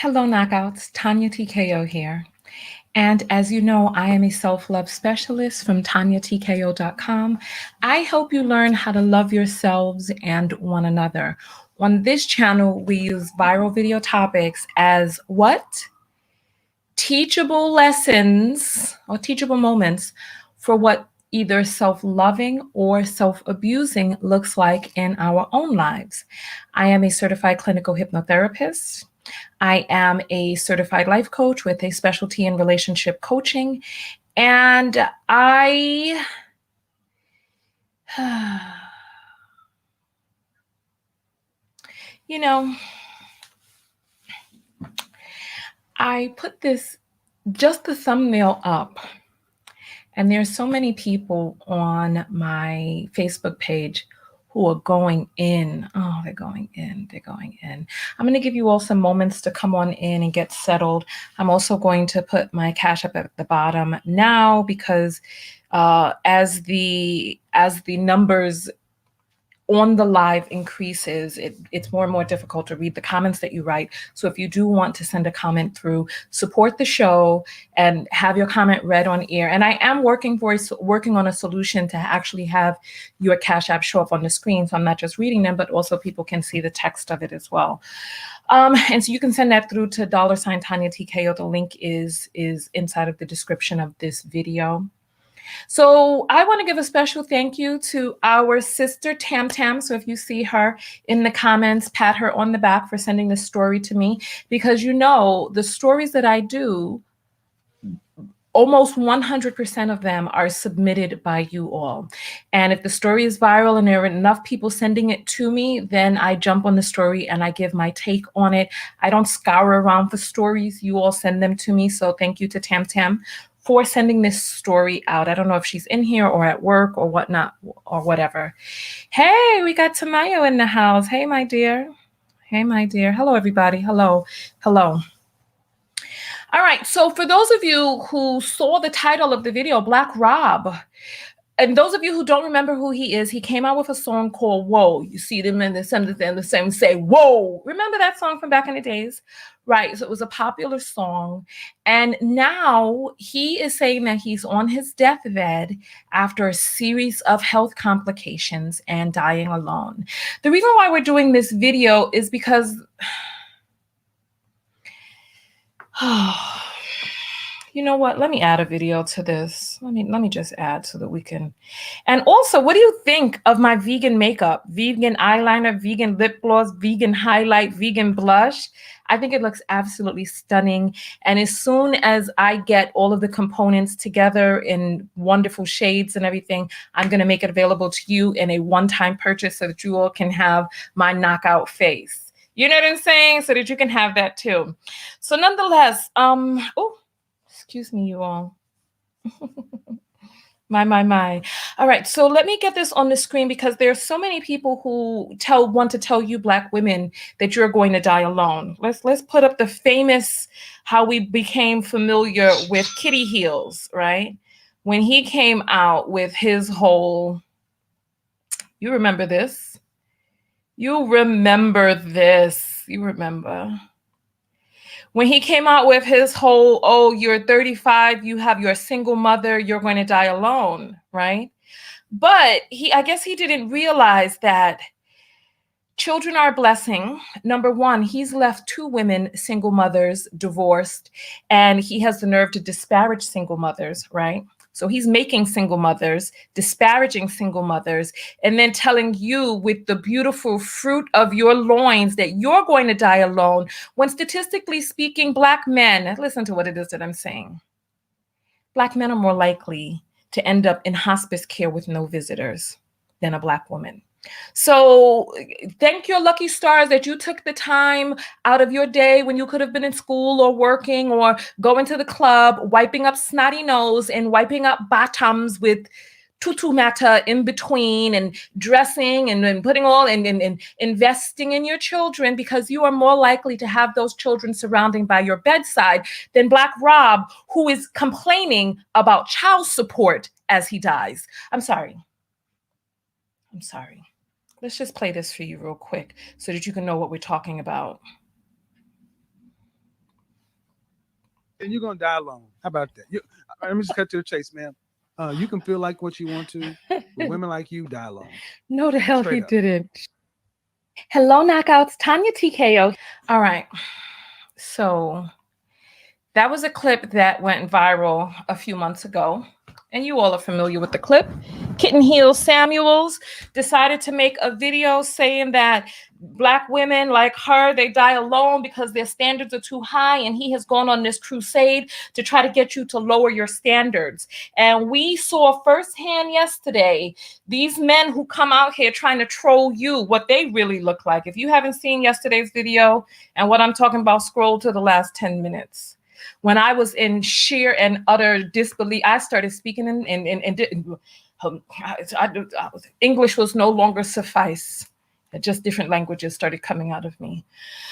Hello, Knockouts. Tanya TKO here. And as you know, I am a self-love specialist from TanyaTKO.com. I help you learn how to love yourselves and one another. On this channel, we use viral video topics as what? Teachable lessons or teachable moments for what either self-loving or self-abusing looks like in our own lives. I am a certified clinical hypnotherapist. I am a certified life coach with a specialty in relationship coaching. And I, you know, I put just the thumbnail up, and there's so many people on my Facebook page who are going in. Oh, they're going in. They're going in. I'm going to give you all some moments to come on in and get settled. I'm also going to put my Cash App at the bottom now because as the numbers on the live increases, it's more and more difficult to read the comments that you write. So if you do want to send a comment through, support the show and have your comment read on air. And I am working on a solution to actually have your Cash App show up on the screen. So I'm not just reading them, but also people can see the text of it as well. And so you can send that through to $Tanya TKO. The link is inside of the description of this video. So I want to give a special thank you to our sister Tam Tam. So if you see her in the comments, pat her on the back for sending this story to me, because you know the stories that I do, almost 100% of them are submitted by you all. And if the story is viral and there are enough people sending it to me, then I jump on the story and I give my take on it. I don't scour around for stories. You all send them to me. So thank you to Tam Tam for sending this story out. I don't know if she's in here or at work or whatnot or whatever. Hey, we got Tamayo in the house. Hey, my dear. Hey, my dear. Hello, everybody. Hello. Hello. All right. So for those of you who saw the title of the video, Black Rob, and those of you who don't remember who he is, he came out with a song called Whoa. You see them in the same say, whoa. Remember that song from back in the days? Right. So it was a popular song. And now he is saying that he's on his deathbed after a series of health complications and dying alone. The reason why we're doing this video is because you know what? Let me add a video to this. Let me just add so that we can. And also, what do you think of my vegan makeup? Vegan eyeliner, vegan lip gloss, vegan highlight, vegan blush. I think it looks absolutely stunning. And as soon as I get all of the components together in wonderful shades and everything, I'm going to make it available to you in a one-time purchase so that you all can have my knockout face. You know what I'm saying? So that you can have that too. So nonetheless, excuse me, you all. My. All right, so let me get this on the screen because there are so many people who want to tell you Black women that you're going to die alone. Let's put up the famous, how we became familiar with Kitty Heels, right? When he came out with his whole, you remember this? You remember this. You remember. When he came out with his whole, oh, you're 35, you have your single mother, you're going to die alone, right? But I guess he didn't realize that children are a blessing. Number one, he's left 2 women, single mothers, divorced, and he has the nerve to disparage single mothers, right? So he's making single mothers, disparaging single mothers, and then telling you with the beautiful fruit of your loins that you're going to die alone, when statistically speaking, Black men, listen to what it is that I'm saying. Black men are more likely to end up in hospice care with no visitors than a Black woman. So thank your lucky stars that you took the time out of your day when you could have been in school or working or going to the club, wiping up snotty nose and wiping up bottoms with tutu mata in between and dressing and putting all and investing in your children, because you are more likely to have those children surrounding by your bedside than Black Rob, who is complaining about child support as he dies. I'm sorry. Let's just play this for you real quick so that you can know what we're talking about. and you're gonna die alone. How about that? Let me just cut to the chase, ma'am. You can feel like what you want to, but women like you die alone. No, the hell Straight he up. didn't. Hello, knockouts. Tanya TKO. All right. So that was a clip that went viral a few months ago. And you all are familiar with the clip. Kitten Heel Samuels decided to make a video saying that Black women like her, they die alone because their standards are too high. And he has gone on this crusade to try to get you to lower your standards. And we saw firsthand yesterday these men who come out here trying to troll you, what they really look like. If you haven't seen yesterday's video and what I'm talking about, scroll to the last 10 minutes. When I was in sheer and utter disbelief, I started speaking English was no longer suffice. Just different languages started coming out of me.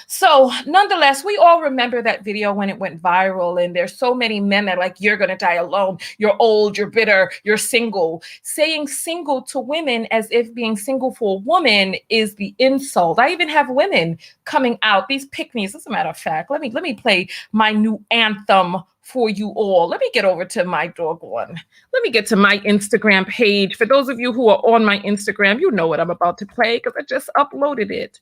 So nonetheless, we all remember that video when it went viral, and there's so many men that like, you're going to die alone. You're old, you're bitter, you're single. Saying single to women as if being single for a woman is the insult. I even have women coming out, these pick-me's. As a matter of fact, let me play my new anthem for you all. Let me get over to my doggone. Let me get to my Instagram page. For those of you who are on my Instagram, you know what I'm about to play because I just uploaded it.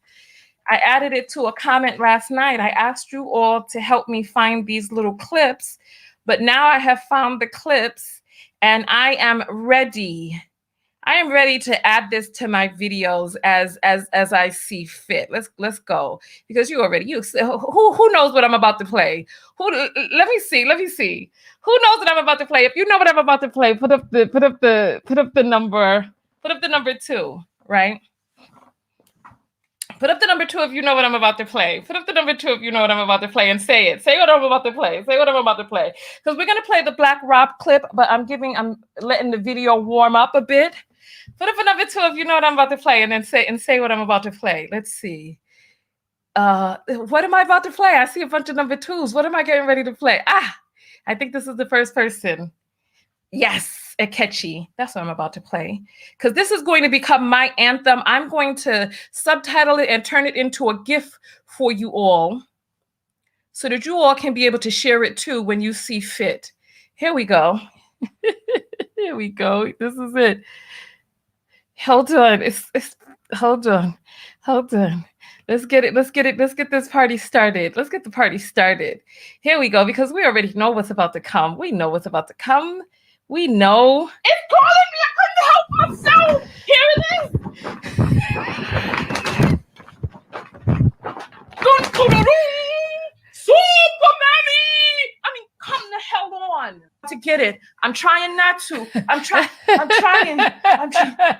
I added it to a comment last night. I asked you all to help me find these little clips, but now I have found the clips and I am ready. I am ready to add this to my videos as I see fit. Let's go, because you who knows what I'm about to play? Let me see. Who knows what I'm about to play? If you know what I'm about to play, put up the number 2, right? Put up the number 2 if you know what I'm about to play. Put up the number 2 if you know what I'm about to play and say it. Say what I'm about to play. Say what I'm about to play. Because we're going to play the Black Rob clip, but I'm letting the video warm up a bit. Put up a number 2 if you know what I'm about to play and then say what I'm about to play. Let's see. What am I about to play? I see a bunch of number 2s. What am I getting ready to play? I think this is the first person. Yes, Akechi. That's what I'm about to play. Because this is going to become my anthem. I'm going to subtitle it and turn it into a GIF for you all so that you all can be able to share it too when you see fit. Here we go. Here we go. This is it. Hold on. Hold on. Let's get this party started. Let's get the party started. Here we go, because we already know what's about to come. We know what's about to come. We know. It's calling me. I couldn't help myself. Here it is. Superman! I mean, come the hell on. To get it. I'm trying not to. I'm trying.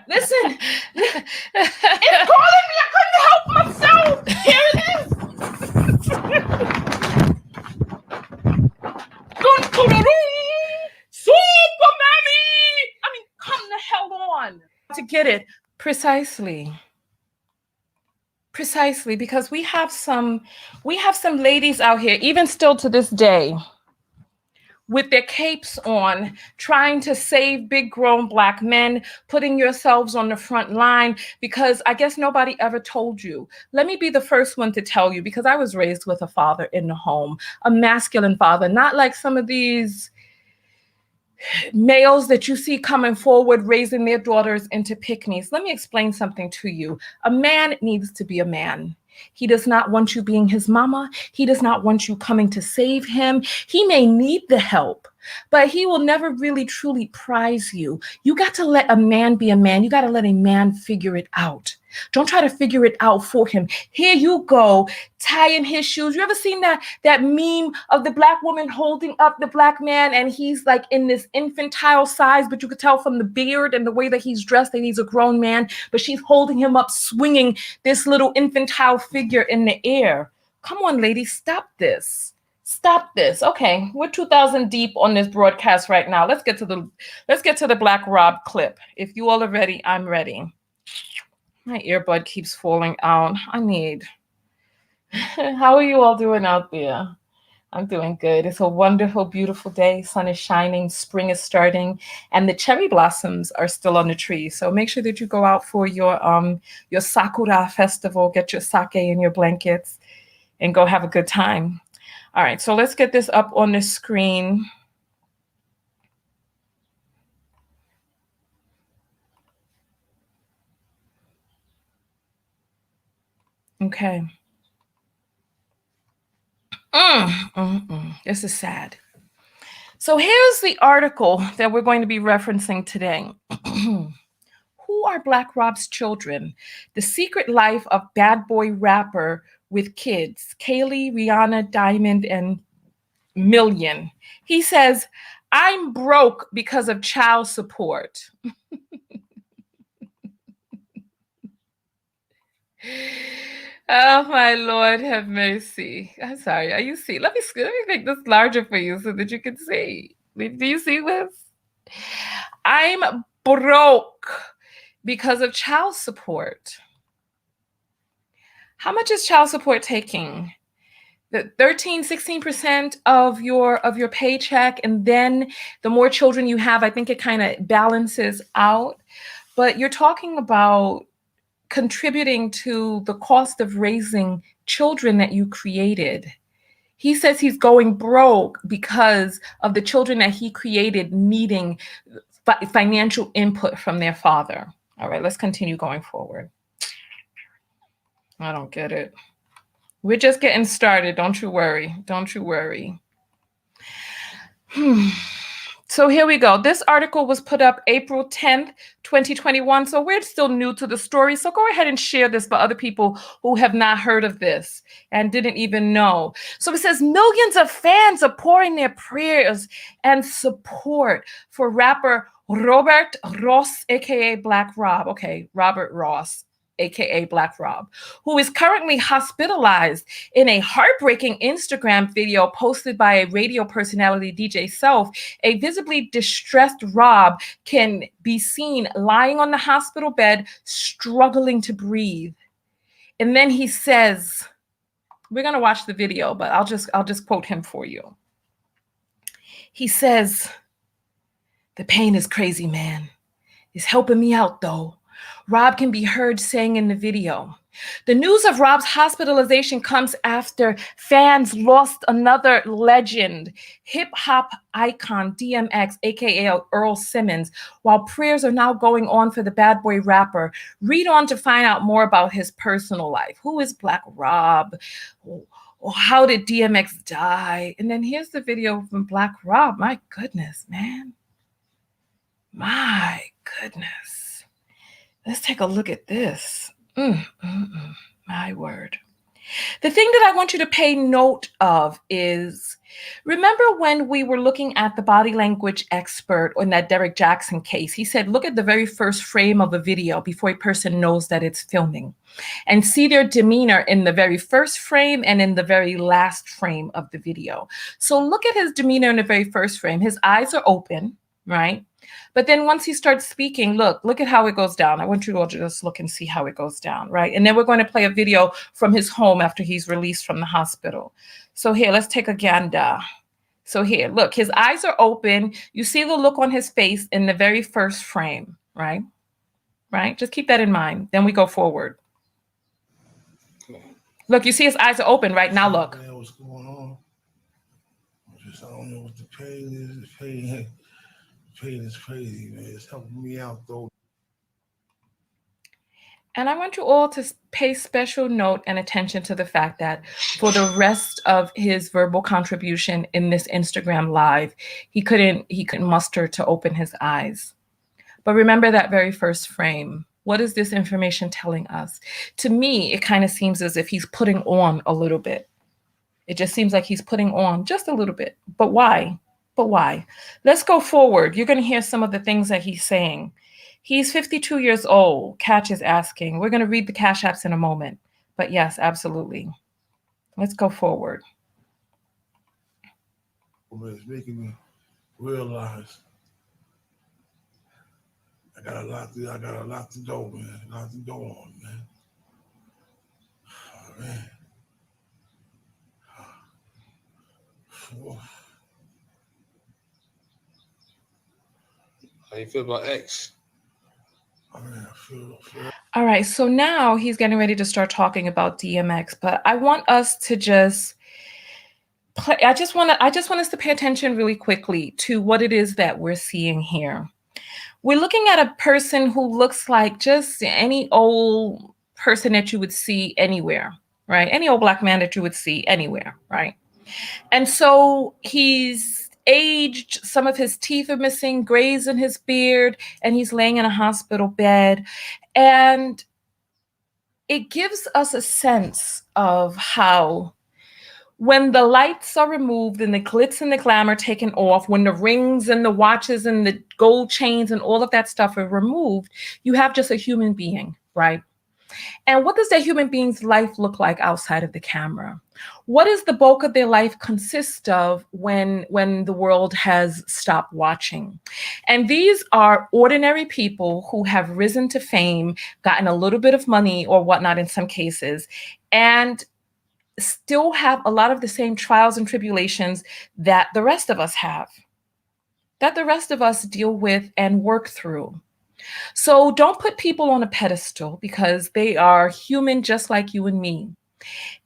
Listen. It's calling me. I couldn't help myself. Here it is. Superman! I mean, come the hell on. To get it. Precisely, because we have some ladies out here, even still to this day, with their capes on, trying to save big grown Black men, putting yourselves on the front line, because I guess nobody ever told you. Let me be the first one to tell you, because I was raised with a father in the home, a masculine father, not like some of these males that you see coming forward, raising their daughters into pick-me's. Let me explain something to you. A man needs to be a man. He does not want you being his mama. He does not want you coming to save him. He may need the help, but he will never really truly prize you. You got to let a man be a man. You got to let a man figure it out. Don't try to figure it out for him. Here you go, tying his shoes. You ever seen that meme of the Black woman holding up the Black man, and he's like in this infantile size, but you could tell from the beard and the way that he's dressed that he's a grown man, but she's holding him up, swinging this little infantile figure in the air. Come on, ladies, stop this. Stop this. Okay, we're 2,000 deep on this broadcast right now. Let's get to the Black Rob clip. If you all are ready, I'm ready. My earbud keeps falling out. How are you all doing out there? I'm doing good. It's a wonderful, beautiful day. Sun is shining, spring is starting, and the cherry blossoms are still on the tree. So make sure that you go out for your Sakura festival, get your sake and your blankets, and go have a good time. All right, so let's get this up on the screen. Okay. This is sad. So here's the article that we're going to be referencing today. Who are Black Rob's children? The Secret Life of Bad Boy Rapper with Kids, Kaylee, Rihanna, Diamond, and Million. He says, I'm broke because of child support. Oh my Lord, have mercy. I'm sorry. Are you see? Let me make this larger for you so that you can see. Do you see this? I'm broke because of child support. How much is child support taking? The 13, 16% of your paycheck, and then the more children you have, I think it kind of balances out. But you're talking about contributing to the cost of raising children that you created. He says he's going broke because of the children that he created needing financial input from their father. All right, let's continue going forward. I don't get it. We're just getting started. Don't you worry. Don't you worry. So here we go. This article was put up April 10th, 2021. So we're still new to the story. So go ahead and share this for other people who have not heard of this and didn't even know. So it says millions of fans are pouring their prayers and support for rapper Robert Ross, aka Black Rob. Okay, Robert Ross, aka Black Rob, who is currently hospitalized. In a heartbreaking Instagram video posted by a radio personality, DJ Self, a visibly distressed Rob can be seen lying on the hospital bed, struggling to breathe. And then he says, we're going to watch the video, but I'll just quote him for you. He says, "The pain is crazy, man. It's helping me out though." Rob can be heard saying in the video. The news of Rob's hospitalization comes after fans lost another legend, hip-hop icon DMX, aka Earl Simmons, while prayers are now going on for the bad boy rapper. Read on to find out more about his personal life. Who is Black Rob? How did DMX die? And then here's the video from Black Rob. My goodness, man. My goodness. Let's take a look at this. My word. The thing that I want you to pay note of is, remember when we were looking at the body language expert in that Derek Jackson case, he said, look at the very first frame of a video before a person knows that it's filming, and see their demeanor in the very first frame and in the very last frame of the video. So look at his demeanor in the very first frame. His eyes are open, right? But then once he starts speaking, look at how it goes down. I want you to all just look and see how it goes down, right? And then we're going to play a video from his home after he's released from the hospital. So here, let's take a gander. So here, look, his eyes are open. You see the look on his face in the very first frame, right? Right? Just keep that in mind. Then we go forward. Look, you see his eyes are open right now. Look. Man, what's going on? I don't know what the pain is. Pain is crazy, man. It's helping me out, though. And I want you all to pay special note and attention to the fact that for the rest of his verbal contribution in this Instagram live, he couldn't muster to open his eyes. But remember that very first frame. What is this information telling us? To me, it kind of seems as if he's putting on a little bit. It just seems like he's putting on just a little bit. But why? But why? Let's go forward. You're going to hear some of the things that he's saying. He's 52 years old. Catch is asking. We're going to read the Cash Apps in a moment. But yes, absolutely. Let's go forward. It's making me realize I got a lot to go, man. A lot to go on, man. Oh, man. Oh. How you feel about X? I mean, I feel. All right, so now he's getting ready to start talking about DMX, but I want us to just I just want us to pay attention really quickly to what it is that we're seeing here. We're looking at a person who looks like just any old person that you would see anywhere, right? Any old Black man that you would see anywhere, right? And so he's aged, some of his teeth are missing, grays in his beard, and he's laying in a hospital bed. And it gives us a sense of how, when the lights are removed and the glitz and the glamour taken off, when the rings and the watches and the gold chains and all of that stuff are removed, you have just a human being, right? And what does that human being's life look like outside of the camera? What does the bulk of their life consist of when the world has stopped watching? And these are ordinary people who have risen to fame, gotten a little bit of money or whatnot in some cases, and still have a lot of the same trials and tribulations that the rest of us have, that the rest of us deal with and work through. So don't put people on a pedestal, because they are human just like you and me.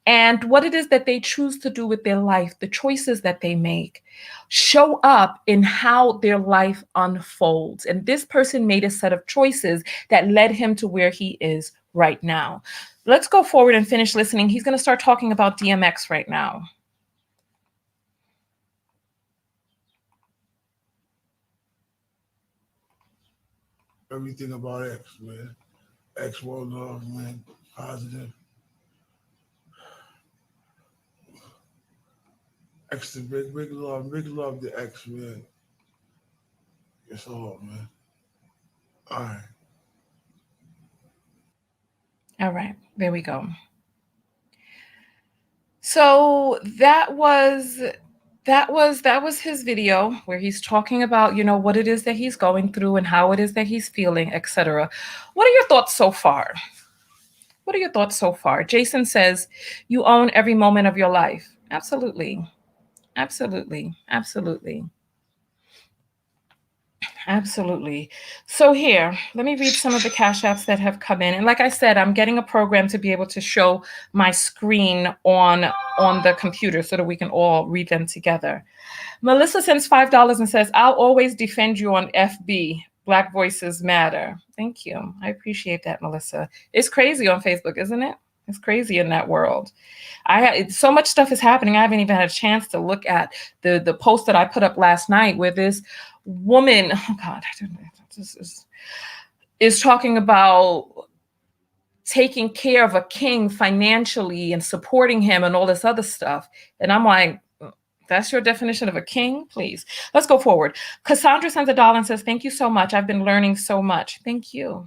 And what it is that they choose to do with their life, the choices that they make, show up in how their life unfolds. And this person made a set of choices that led him to where he is right now. Let's go forward and finish listening. He's going to start talking about DMX right now. Everything about X, man. X world love, man. Positive. X the big love to X, man. It's all, man. All right. All right, there we go. So that was his video where he's talking about, what it is that he's going through and how it is that he's feeling, etc. What are your thoughts so far? What are your thoughts so far? Jason says, you own every moment of your life. Absolutely. Absolutely. Absolutely. Absolutely. So here, let me read some of the Cash Apps that have come in. And like I said, I'm getting a program to be able to show my screen on the computer so that we can all read them together. Melissa sends $5 and says, I'll always defend you on FB. Black Voices Matter. Thank you. I appreciate that, Melissa. It's crazy on Facebook, isn't it? It's crazy in that world. So much stuff is happening. I haven't even had a chance to look at the post that I put up last night where this woman, oh God, I don't know, this is talking about taking care of a king financially and supporting him and all this other stuff. And I'm like, that's your definition of a king? Please. Let's go forward. Cassandra sends $1 and says, thank you so much. I've been learning so much. Thank you.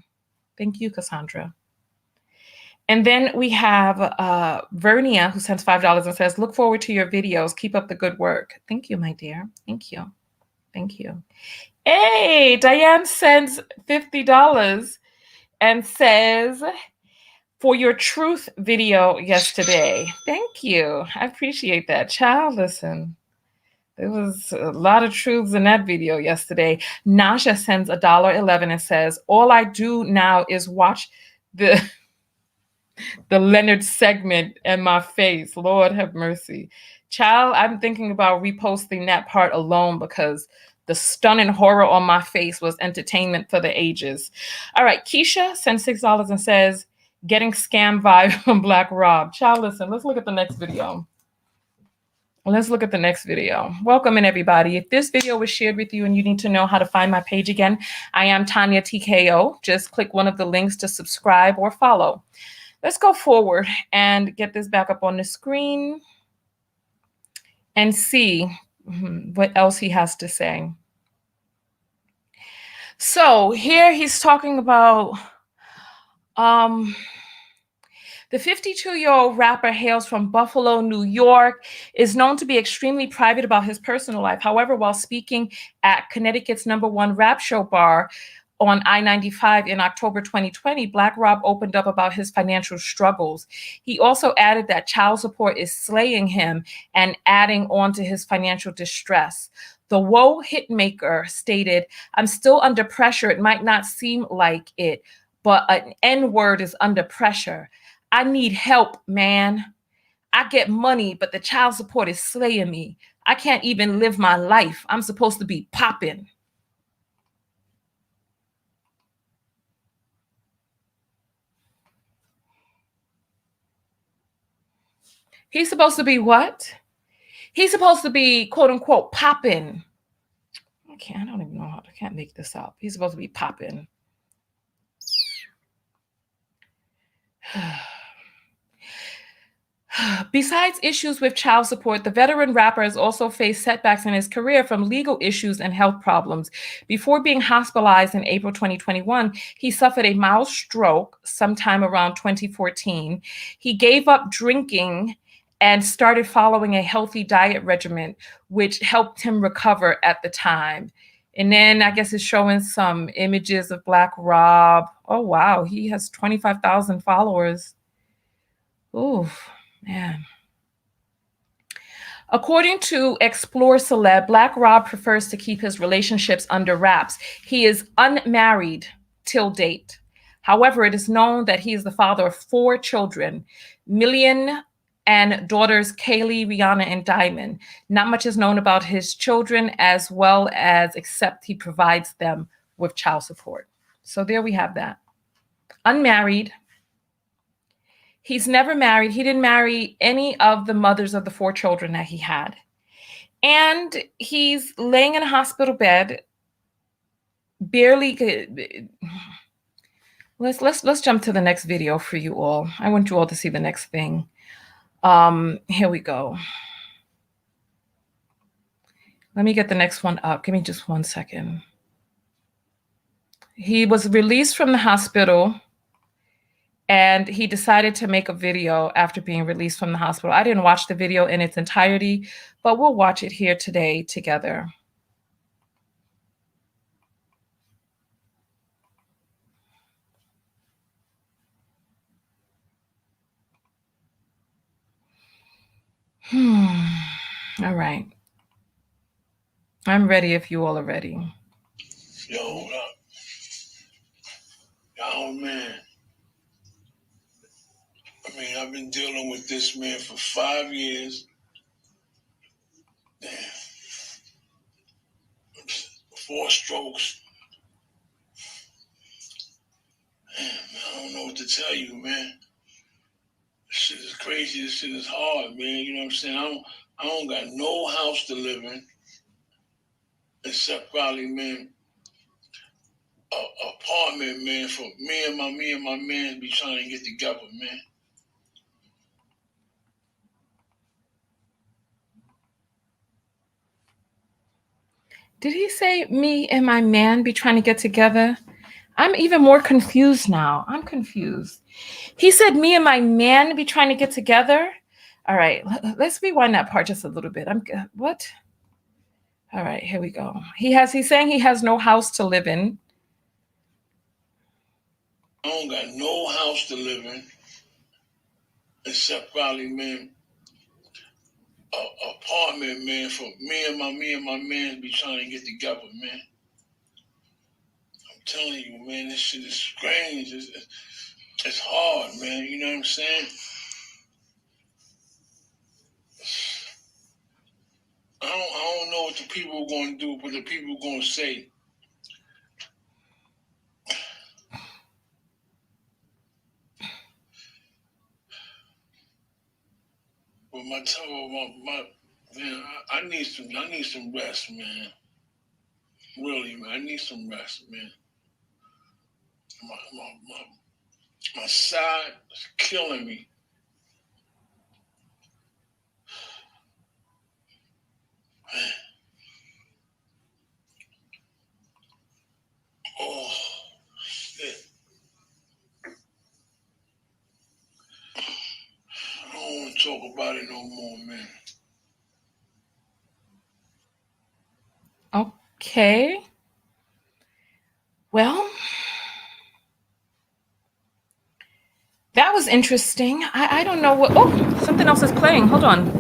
Thank you, Cassandra. And then we have Vernia, who sends $5 and says, look forward to your videos. Keep up the good work. Thank you, my dear. Thank you. Thank you. Hey, Diane sends $50 and says, for your truth video yesterday. Thank you. I appreciate that. Child, listen. There was a lot of truths in that video yesterday. Nasha sends $1.11 and says, all I do now is watch the Leonard segment and my face. Lord have mercy. Child, I'm thinking about reposting that part alone because the stunning horror on my face was entertainment for the ages. All right, Keisha sends $6 and says, getting scam vibe from Black Rob. Child, listen, let's look at the next video. Let's look at the next video. Welcome in, everybody. If this video was shared with you and you need to know how to find my page again, I am Tanya TKO. Just click one of the links to subscribe or follow. Let's go forward and get this back up on the screen and see what else he has to say. So here he's talking about the 52-year-old rapper hails from Buffalo, New York, is known to be extremely private about his personal life. However, while speaking at Connecticut's #1 rap show bar on I-95 in October 2020, Black Rob opened up about his financial struggles. He also added that child support is slaying him and adding on to his financial distress. The Woe hitmaker stated, I'm still under pressure. It might not seem like it, but an N-word is under pressure. I need help, man. I get money, but the child support is slaying me. I can't even live my life. I'm supposed to be popping. He's supposed to be what? He's supposed to be, quote unquote, popping. I don't even know how, I can't make this up. He's supposed to be popping. Besides issues with child support, the veteran rapper has also faced setbacks in his career from legal issues and health problems. Before being hospitalized in April 2021, he suffered a mild stroke sometime around 2014. He gave up drinking and started following a healthy diet regimen, which helped him recover at the time. And then I guess it's showing some images of Black Rob. Oh, wow. He has 25,000 followers. Ooh, man. According to Explore Celeb, Black Rob prefers to keep his relationships under wraps. He is unmarried till date. However, it is known that he is the father of 4 children, Million and daughters Kaylee, Rihanna, and Diamond. Not much is known about his children as well as except he provides them with child support. So there we have that. Unmarried. He's never married. He didn't marry any of the mothers of the 4 children that he had. And he's laying in a hospital bed, barely. Let's jump to the next video for you all. I want you all to see the next thing. Here we go. Let me get the next one up. Give me just 1 second. He was released from the hospital and he decided to make a video after being released from the hospital. I didn't watch the video in its entirety, but we'll watch it here today together. All right. I'm ready if you all are ready. Yo, hold up. Oh, man. I mean, I've been dealing with this man for 5 years. Damn. 4 strokes. Man, I don't know what to tell you, man. This shit is crazy. This shit is hard, man. You know what I'm saying? I don't got no house to live in. Except probably, man, a apartment, man, for me and my man be trying to get together, man. Did he say me and my man be trying to get together? I'm even more confused now. I'm confused. He said me and my man be trying to get together. All right, let's rewind that part just a little bit. What? All right, here we go. He's saying he has no house to live in. I don't got no house to live in. Except probably, man, a apartment, man, for me and my man be trying to get together, man. I'm telling you, man, this shit is strange. It's hard, man. You know what I'm saying? I don't know what the people are going to do, but the people are going to say. But man, I need some rest, man. Really, man, I need some rest, man. My side is killing me. Man. Oh, shit. I don't want to talk about it no more, man. Okay. Well, that was interesting. I don't know what. Oh, something else is playing. Hold on.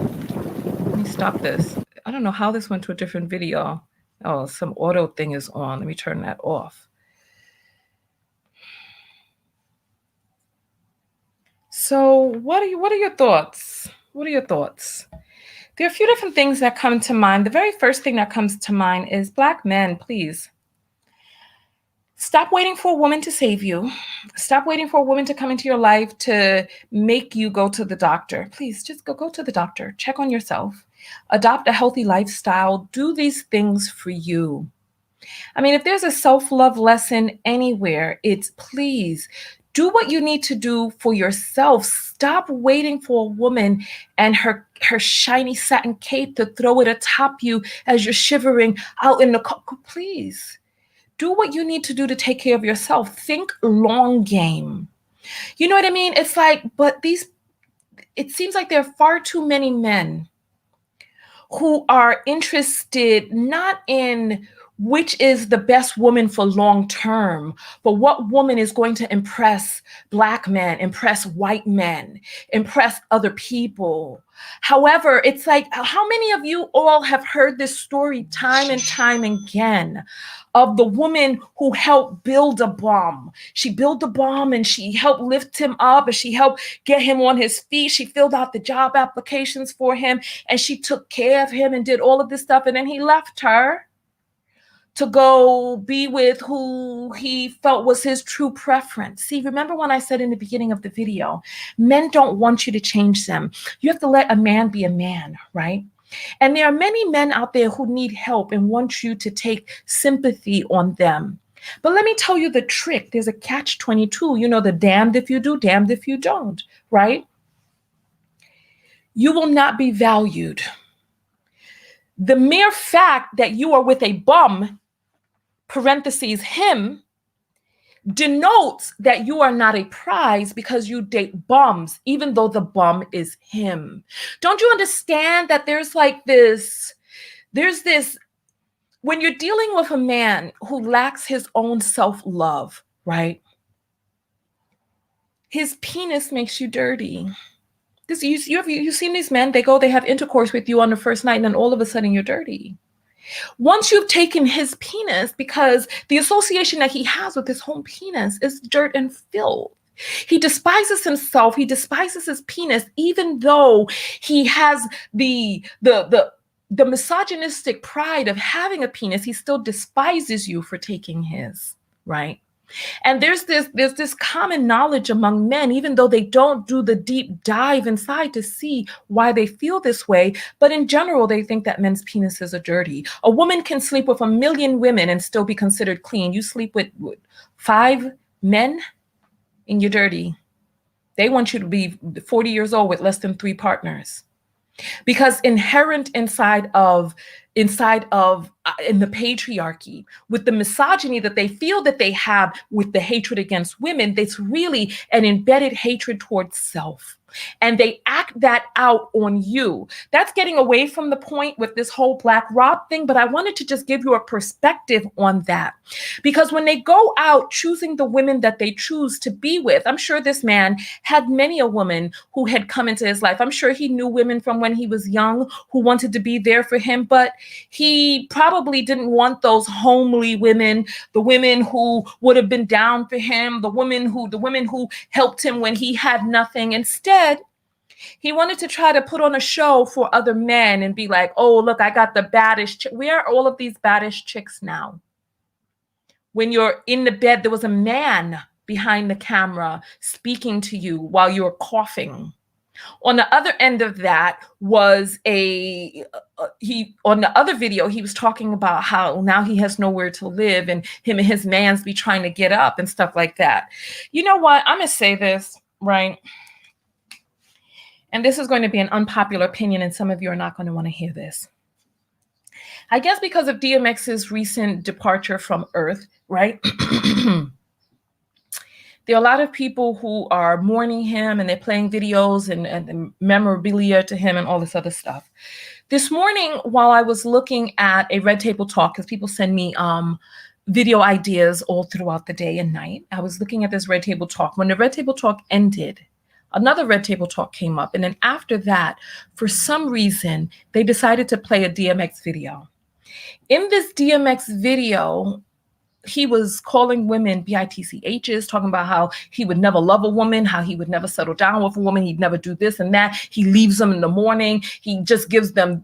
Let me stop this. I don't know how this went to a different video. Oh, some auto thing is on. Let me turn that off. So what are your thoughts? What are your thoughts? There are a few different things that come to mind. The very first thing that comes to mind is Black men, please. Stop waiting for a woman to save you. Stop waiting for a woman to come into your life to make you go to the doctor. Please just go to the doctor. Check on yourself. Adopt a healthy lifestyle. Do these things for you. I mean, if there's a self-love lesson anywhere, it's please do what you need to do for yourself. Stop waiting for a woman and her shiny satin cape to throw it atop you as you're shivering out in the cold. Please. Do what you need to do to take care of yourself. Think long game. You know what I mean? It's like, but it seems like there are far too many men who are interested not in which is the best woman for long term, but what woman is going to impress Black men, impress white men, impress other people. However, it's like, how many of you all have heard this story time and time again of the woman who helped build a bomb? She built a bomb and she helped lift him up and she helped get him on his feet. She filled out the job applications for him and she took care of him and did all of this stuff. And then he left her to go be with who he felt was his true preference. See, remember when I said in the beginning of the video, men don't want you to change them. You have to let a man be a man, right? And there are many men out there who need help and want you to take sympathy on them. But let me tell you the trick. There's a catch-22. You know, the damned if you do, damned if you don't, right? You will not be valued. The mere fact that you are with a bum, parentheses him, denotes that you are not a prize because you date bums, even though the bum is him. Don't you understand that there's this, when you're dealing with a man who lacks his own self-love, right? His penis makes you dirty. You've seen these men, they have intercourse with you on the first night and then all of a sudden you're dirty. Once you've taken his penis, because the association that he has with his own penis is dirt and filth. He despises himself. He despises his penis, even though he has the misogynistic pride of having a penis. He still despises you for taking his, right? And there's this common knowledge among men, even though they don't do the deep dive inside to see why they feel this way. But in general, they think that men's penises are dirty. A woman can sleep with 1 million women and still be considered clean. You sleep with 5 men and you're dirty. They want you to be 40 years old with less than 3 partners. Because inherent inside of in the patriarchy, with the misogyny that they feel that they have with the hatred against women, that's really an embedded hatred towards self. And they act that out on you. That's getting away from the point with this whole Black Rob thing, but I wanted to just give you a perspective on that. Because when they go out choosing the women that they choose to be with, I'm sure this man had many a woman who had come into his life. I'm sure he knew women from when he was young who wanted to be there for him, but he probably didn't want those homely women, the women who would have been down for him, the women who helped him when he had nothing. Instead, he wanted to try to put on a show for other men and be like, oh, look, I got the baddest chick. Where are all of these baddest chicks now? When you're in the bed, there was a man behind the camera speaking to you while you were coughing. On the other end of that was on the other video, he was talking about how now he has nowhere to live and him and his mans be trying to get up and stuff like that. You know what? I'm going to say this, right? And this is going to be an unpopular opinion, and some of you are not going to want to hear this. I guess because of DMX's recent departure from Earth, right? There are a lot of people who are mourning him and they're playing videos and memorabilia to him and all this other stuff. This morning, while I was looking at a Red Table Talk, because people send me video ideas all throughout the day and night, I was looking at this Red Table Talk. When the Red Table Talk ended, another Red Table Talk came up. And then after that, for some reason, they decided to play a DMX video. In this DMX video, he was calling women bitchs, talking about how he would never love a woman, how he would never settle down with a woman, he'd never do this and that. He leaves them in the morning. He just gives them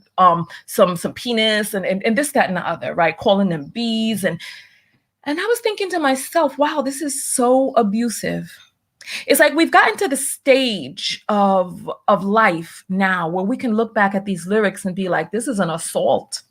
some penis and this, that, and the other, right? Calling them bees. And I was thinking to myself, wow, this is so abusive. It's like we've gotten to the stage of life now where we can look back at these lyrics and be like, this is an assault.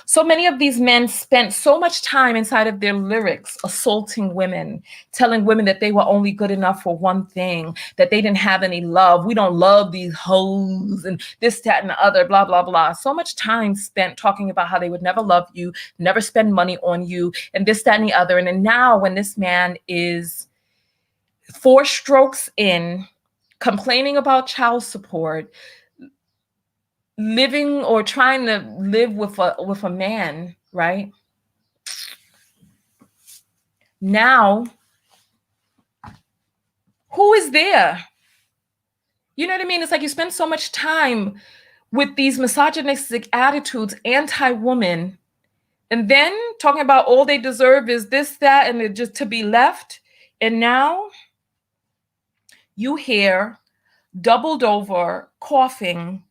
So many of these men spent so much time inside of their lyrics assaulting women, telling women that they were only good enough for one thing, that they didn't have any love. We don't love these hoes and this, that, and the other, blah, blah, blah. So much time spent talking about how they would never love you, never spend money on you, and this, that, and the other. And then now when this man is 4 strokes in, complaining about child support, living or trying to live with a man, right? Now, who is there? You know what I mean? It's like you spend so much time with these misogynistic attitudes, anti-woman, and then talking about all they deserve is this, that, and it just to be left. And now you hear doubled over, coughing,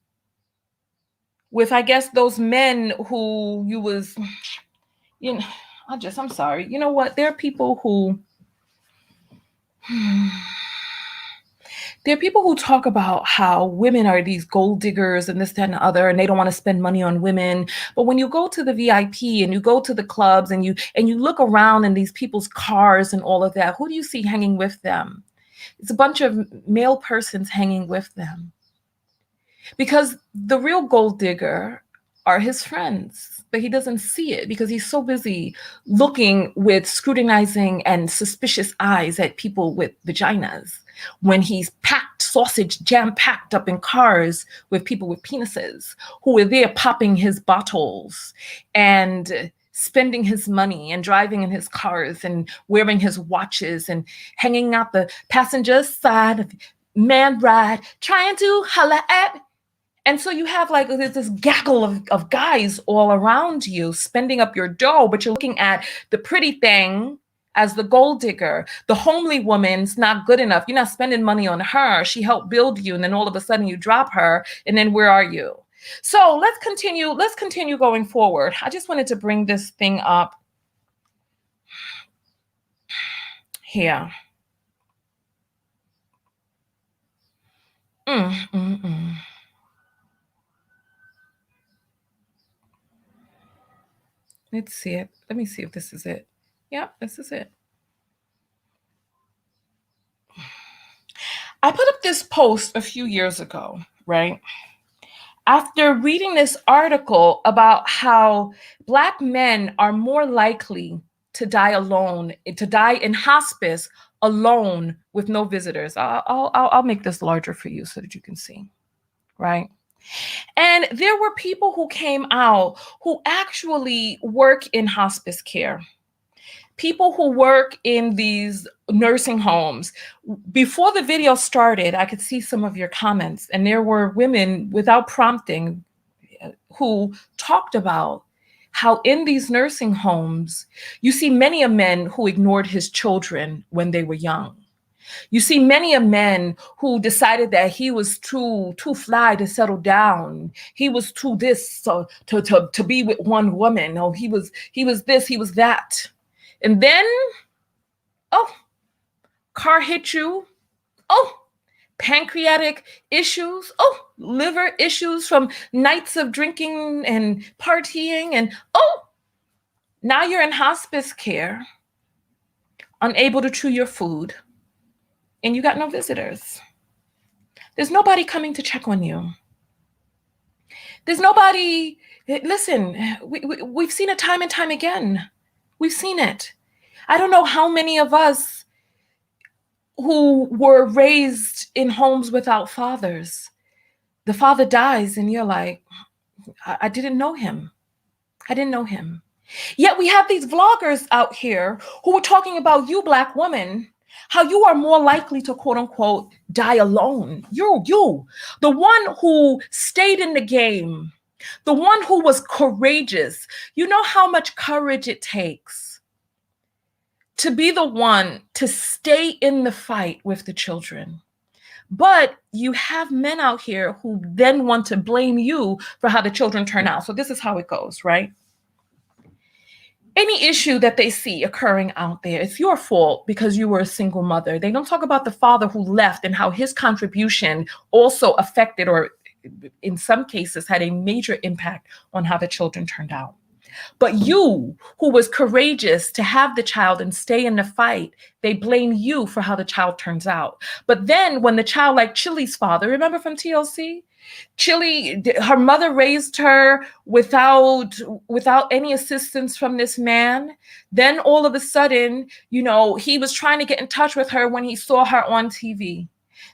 with, I guess, those men who you was, you know, I'm sorry. You know what? There are people who talk about how women are these gold diggers and this, that, and the other, and they don't want to spend money on women. But when you go to the VIP and you go to the clubs and you look around in these people's cars and all of that, who do you see hanging with them? It's a bunch of male persons hanging with them. Because the real gold digger are his friends, but he doesn't see it because he's so busy looking with scrutinizing and suspicious eyes at people with vaginas when he's packed, sausage jam-packed up in cars with people with penises who are there popping his bottles and spending his money and driving in his cars and wearing his watches and hanging out the passenger side of man ride, trying to holla at. And so you have like this gaggle of guys all around you spending up your dough, but you're looking at the pretty thing as the gold digger. The homely woman's not good enough. You're not spending money on her. She helped build you. And then all of a sudden you drop her. And then where are you? So let's continue going forward. I just wanted to bring this thing up here. Let's see it. Let me see if this is it. Yep, this is it. I put up this post a few years ago, right? After reading this article about how Black men are more likely to die alone, to die in hospice alone with no visitors. I'll make this larger for you so that you can see, right? And there were people who came out who actually work in hospice care. People who work in these nursing homes. Before the video started, I could see some of your comments, and there were women without prompting who talked about how in these nursing homes, you see many a men who ignored his children when they were young. You see many a men who decided that he was too fly to settle down. He was too this to be with one woman. Oh, he was this, he was that. And then, oh, car hit you. Oh, pancreatic issues. Oh, liver issues from nights of drinking and partying. And oh, now you're in hospice care, unable to chew your food, and you got no visitors. There's nobody coming to check on you. There's nobody, listen, we've seen it time and time again. We've seen it. I don't know how many of us who were raised in homes without fathers, the father dies and you're like, I didn't know him. I didn't know him. Yet we have these vloggers out here who are talking about you, Black women, how you are more likely to, quote unquote, die alone. You, the one who stayed in the game, the one who was courageous. You know how much courage it takes to be the one to stay in the fight with the children. But you have men out here who then want to blame you for how the children turn out. So this is how it goes, right? Any issue that they see occurring out there, it's your fault because you were a single mother. They don't talk about the father who left and how his contribution also affected, or in some cases had a major impact on how the children turned out. But you, who was courageous to have the child and stay in the fight, they blame you for how the child turns out. But then when the child, like Chili's father, remember from TLC? Chili, her mother raised her without any assistance from this man. Then all of a sudden, he was trying to get in touch with her when he saw her on TV.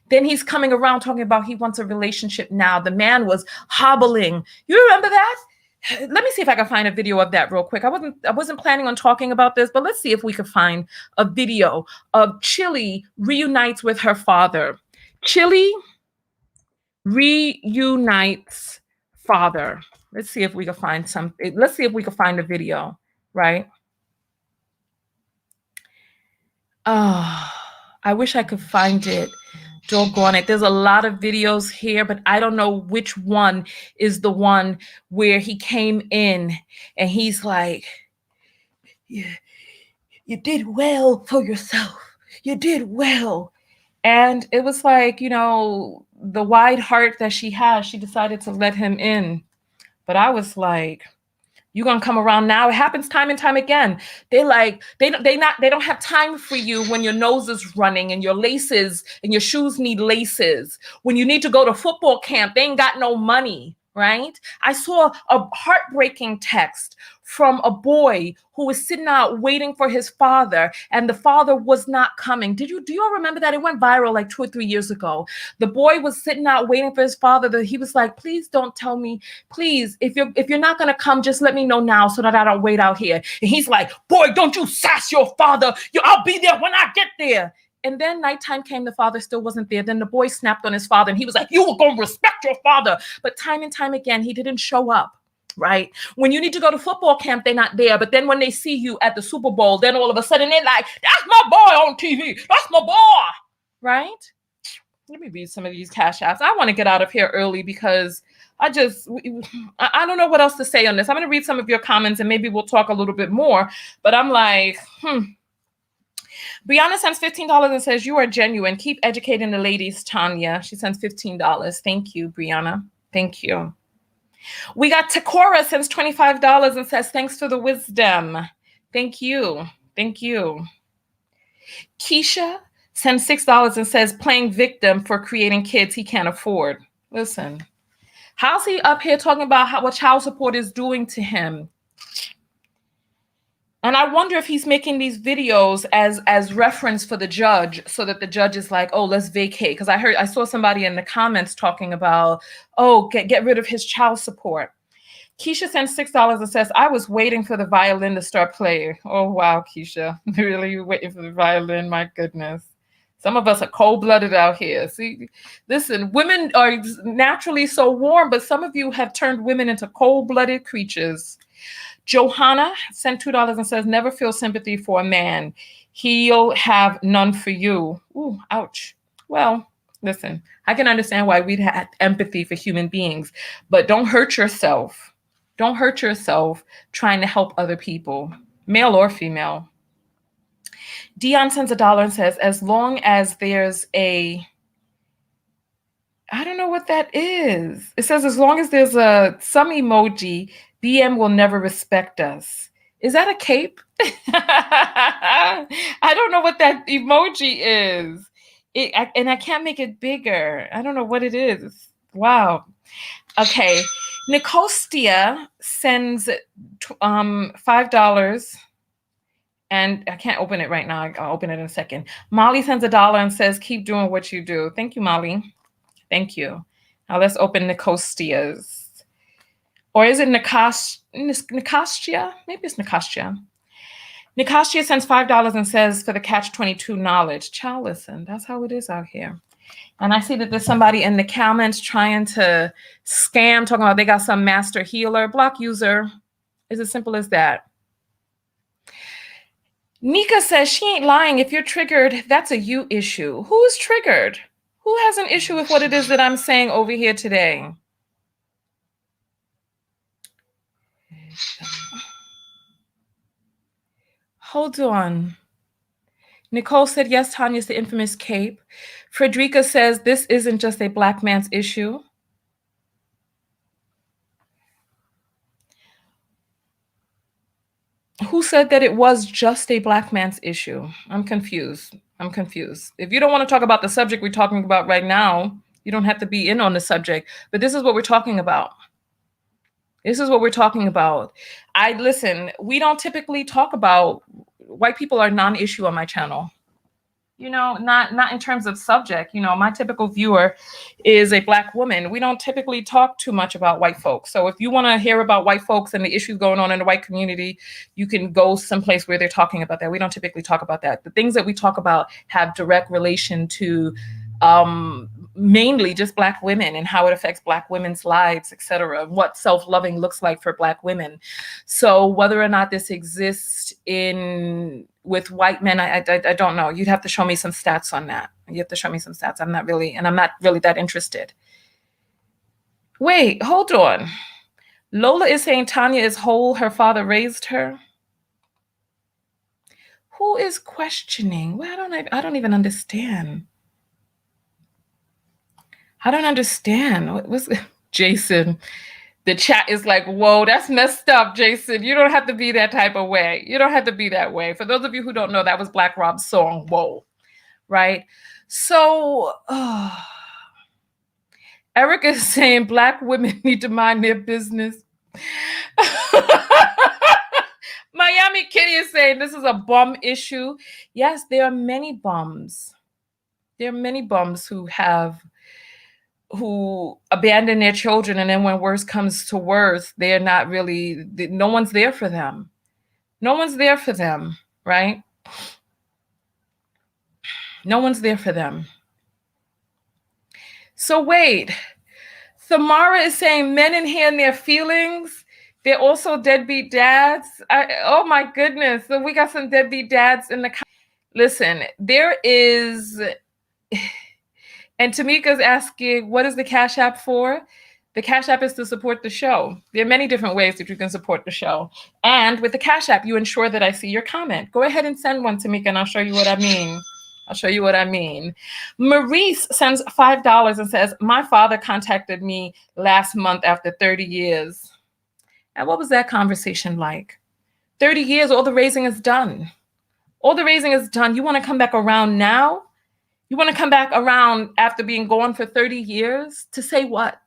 Then he's coming around talking about he wants a relationship now. The man was hobbling. You remember that? Let me see if I can find a video of that real quick. I wasn't planning on talking about this, but let's see if we could find a video of Chili reunites with her father. Chili reunites father. Let's see if we can find something. Let's see if we can find a video, right? Oh, I wish I could find it. Doggone it. There's a lot of videos here, but I don't know which one is the one where he came in and he's like, yeah, you did well for yourself. You did well. And it was like, the wide heart that she has, she decided to let him in. But I was like, you're gonna come around now. It happens time and time again. They don't have time for you when your nose is running and your laces and your shoes need laces. When you need to go to football camp, they ain't got no money, right? I saw a heartbreaking text from a boy who was sitting out waiting for his father, and the father was not coming. Do you all remember that? It went viral like 2 or 3 years ago. The boy was sitting out waiting for his father. He was like, please don't tell me. Please, if you're not gonna come, just let me know now so that I don't wait out here. And he's like, boy, don't you sass your father. I'll be there when I get there. And then nighttime came, the father still wasn't there. Then the boy snapped on his father and he was like, you were gonna respect your father. But time and time again, he didn't show up. Right? When you need to go to football camp, they're not there. But then when they see you at the Super Bowl, then all of a sudden they're like, that's my boy on TV. That's my boy. Right? Let me read some of these cash apps. I want to get out of here early because I don't know what else to say on this. I'm going to read some of your comments and maybe we'll talk a little bit more. But I'm like, Brianna sends $15 and says, you are genuine. Keep educating the ladies, Tanya. She sends $15. Thank you, Brianna. Thank you. We got Takora sends $25 and says, thanks for the wisdom. Thank you. Thank you. Keisha sends $6 and says, playing victim for creating kids he can't afford. Listen, how's he up here talking about what child support is doing to him? And I wonder if he's making these videos as reference for the judge so that the judge is like, oh, let's vacate. Because I saw somebody in the comments talking about, oh, get rid of his child support. Keisha sends $6 and says, I was waiting for the violin to start playing. Oh, wow, Keisha. Really, you waiting for the violin? My goodness. Some of us are cold-blooded out here. See, listen, women are naturally so warm, but some of you have turned women into cold-blooded creatures. Johanna sent $2 and says, never feel sympathy for a man. He'll have none for you. Ooh, ouch. Well, listen, I can understand why we'd have empathy for human beings, but don't hurt yourself. Don't hurt yourself trying to help other people, male or female. Dion sends $1 and says, as long as there's I don't know what that is. It says, as long as there's some emoji, BM will never respect us. Is that a cape? I don't know what that emoji is. And I can't make it bigger. I don't know what it is. Wow. Okay. Nicostia sends $5. And I can't open it right now. I'll open it in a second. Molly sends $1 and says, keep doing what you do. Thank you, Molly. Thank you. Now let's open Nicostia's. Or is it Nicostia? Maybe it's Nicostia. Nicostia sends $5 and says, for the catch-22 knowledge. Child, listen, that's how it is out here. And I see that there's somebody in the comments trying to scam, talking about they got some master healer. Block user. It's as simple as that. Nika says she ain't lying. If you're triggered, that's a you issue. Who's triggered? Who has an issue with what it is that I'm saying over here today? Hold on. Nicole said, yes, Tanya's the infamous cape. Frederica says, this isn't just a Black man's issue. Who said that it was just a Black man's issue? I'm confused. If you don't want to talk about the subject we're talking about right now, you don't have to be in on the subject, but this is what we're talking about. Listen, we don't typically talk about, white people are non-issue on my channel. Not in terms of subject. My typical viewer is a Black woman. We don't typically talk too much about white folks. So if you want to hear about white folks and the issues going on in the white community, you can go someplace where they're talking about that. We don't typically talk about that. The things that we talk about have direct relation to mainly just Black women and how it affects Black women's lives, et cetera, what self-loving looks like for Black women. So whether or not this exists with white men, I don't know. You'd have to show me some stats on that. I'm not really that interested. Wait, hold on. Lola is saying Tanya is whole. Her father raised her. Who is questioning? Well, I don't even understand. I don't understand. What's Jason? The chat is like, whoa, that's messed up, Jason. You don't have to be that type of way. You don't have to be that way. For those of you who don't know, that was Black Rob's song, Whoa, right? So, Eric is saying Black women need to mind their business. Miami Kitty is saying this is a bum issue. Yes, there are many bums. There are many bums who abandon their children, and then when worse comes to worse, they're not really, no one's there for them. No one's there for them, right? No one's there for them. So wait, Thamara is saying men in here and their feelings, they're also deadbeat dads. Oh my goodness, so we got some deadbeat dads in the. Listen, there is. And Tamika's asking, what is the Cash App for? The Cash App is to support the show. There are many different ways that you can support the show. And with the Cash App, you ensure that I see your comment. Go ahead and send one, Tamika, and I'll show you what I mean. Maurice sends $5 and says, my father contacted me last month after 30 years. And what was that conversation like? 30 years, all the raising is done. You want to come back around now? You want to come back around after being gone for 30 years to say what?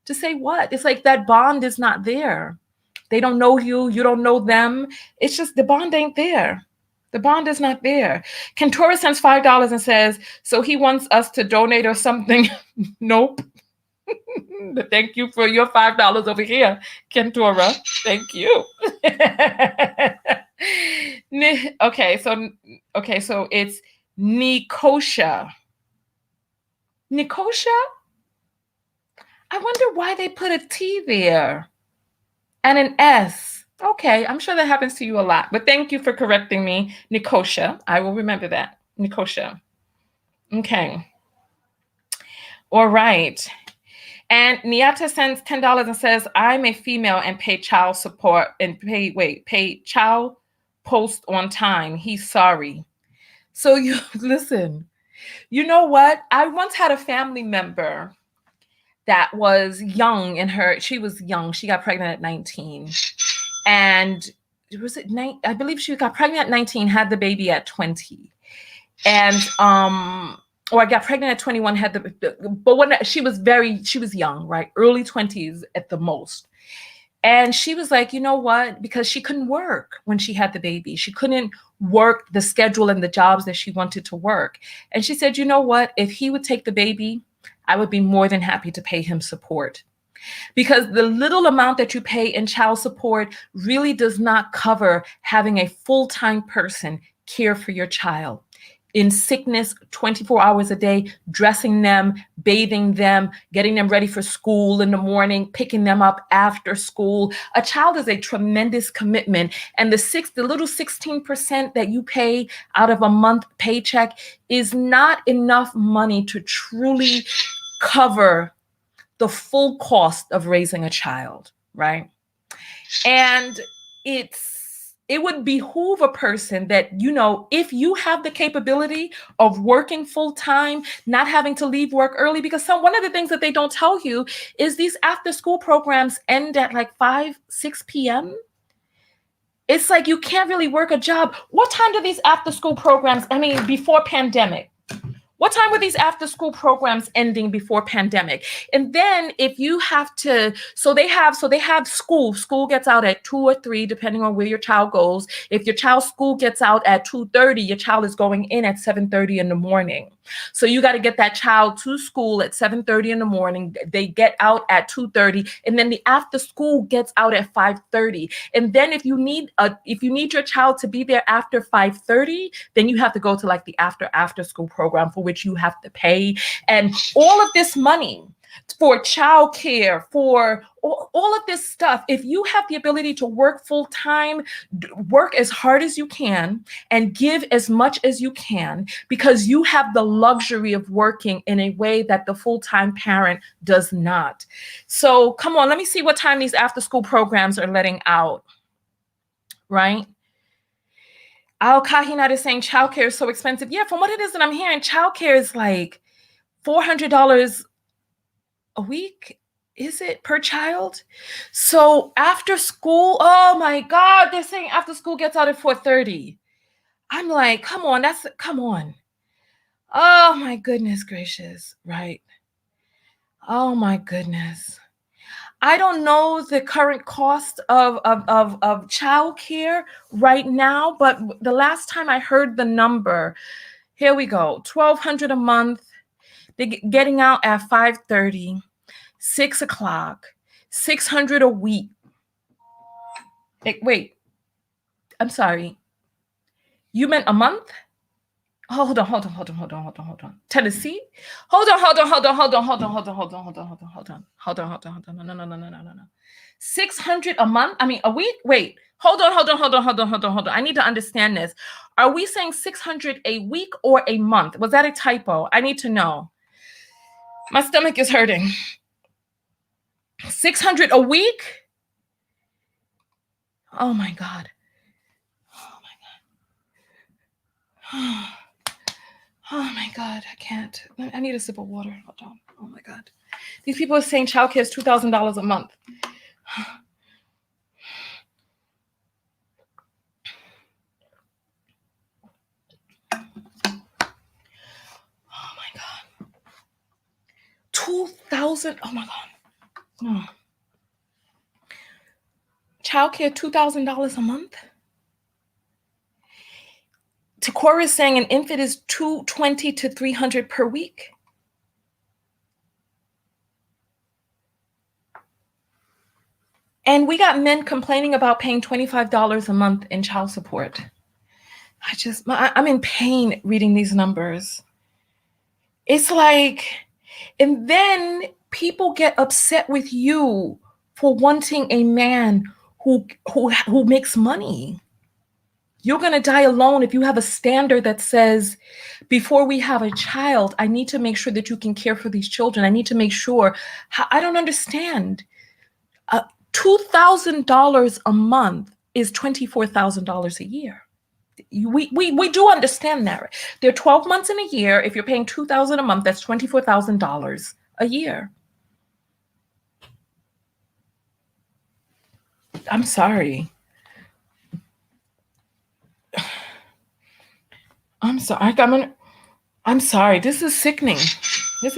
It's like that bond is not there. They don't know you. You don't know them. It's just the bond ain't there. The bond is not there. Kentora sends $5 and says, so he wants us to donate or something. Nope. Thank you for your $5 over here, Kentora. Thank you. Okay, so it's Nikosha. I wonder why they put a T there and an S. Okay, I'm sure that happens to you a lot, but thank you for correcting me, Nikosha. I will remember that, Nikosha. Okay. All right. And Niata sends $10 and says, I'm a female and pay child support and pay child post on time. He's sorry. So you listen, you know what? I once had a family member that was young she was young. She got pregnant at 19. And I believe she got pregnant at 19, had the baby at 20. And, or I got pregnant at 21, but when she was young, right? Early 20s at the most. And she was like, you know what? Because she couldn't work when she had the baby. She couldn't work the schedule and the jobs that she wanted to work. And she said, you know what? If he would take the baby, I would be more than happy to pay him support. Because the little amount that you pay in child support really does not cover having a full-time person care for your child. in sickness 24 hours a day, dressing them, bathing them, getting them ready for school in the morning, picking them up after school. A child is a tremendous commitment. And the little 16% that you pay out of a month paycheck is not enough money to truly cover the full cost of raising a child, right? And it would behoove a person that, if you have the capability of working full time, not having to leave work early, because one of the things that they don't tell you is these after school programs end at like 5, 6 p.m. It's like you can't really work a job. What time do these after school programs, before pandemic? What time were these after school programs ending before pandemic? And then if you have to, so they have school gets out at 2 or 3, depending on where your child goes. If your child's school gets out at 2:30, your child is going in at 7:30 in the morning. So you got to get that child to school at 7:30 in the morning. They get out at 2:30, and then the after school gets out at 5:30. And then if you need your child to be there after 5:30, then you have to go to like the after school program, for which you have to pay. And all of this money for childcare, for all of this stuff, if you have the ability to work full time, work as hard as you can and give as much as you can, because you have the luxury of working in a way that the full-time parent does not. So come on, let me see what time these after school programs are letting out, right? Al Kahinat is saying childcare is so expensive. Yeah, from what it is that I'm hearing, childcare is like $400 a week. Is it per child? So after school, oh my God, they're saying after school gets out at 4:30. I'm like, come on. Oh my goodness gracious, right? Oh my goodness. I don't know the current cost of childcare right now, but the last time I heard the number, here we go, $1,200 a month. They're getting out at 5:30, 6 o'clock, $600 a week. Wait, I'm sorry. You meant a month? Hold on. Tennessee? Hold on. No. 600 a month? A week? Wait, hold on. I need to understand this. Are we saying 600 a week or a month? Was that a typo? I need to know. My stomach is hurting. 600 a week? Oh my God. Oh my God, I can't. I need a sip of water. Hold on. Oh my God. These people are saying childcare is $2,000 a month. Oh my God. 2,000. Oh my God. No. Childcare $2,000 a month? Takora is saying an infant is $220 to $300 per week. And we got men complaining about paying $25 a month in child support. I'm in pain reading these numbers. It's like, and then people get upset with you for wanting a man who makes money. You're going to die alone if you have a standard that says, before we have a child, I need to make sure that you can care for these children. I need to make sure. I don't understand. $2,000 a month is $24,000 a year. We do understand that. There are 12 months in a year. If you're paying $2,000 a month, that's $24,000 a year. I'm sorry. I'm sorry. This is sickening. I'm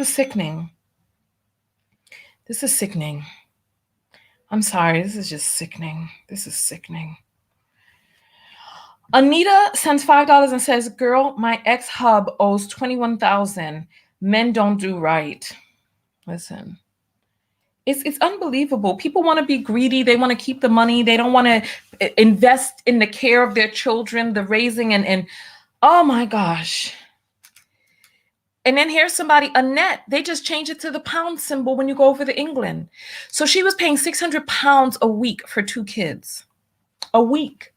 sorry. This is just sickening. Anita sends $5 and says, girl, my ex-hub owes $21,000. Men don't do right. Listen, it's unbelievable. People want to be greedy. They want to keep the money. They don't want to invest in the care of their children, the raising and oh my gosh. And then here's somebody, Annette, they just changed it to the pound symbol when you go over to England. So she was paying 600 pounds a week for 2 kids. A week.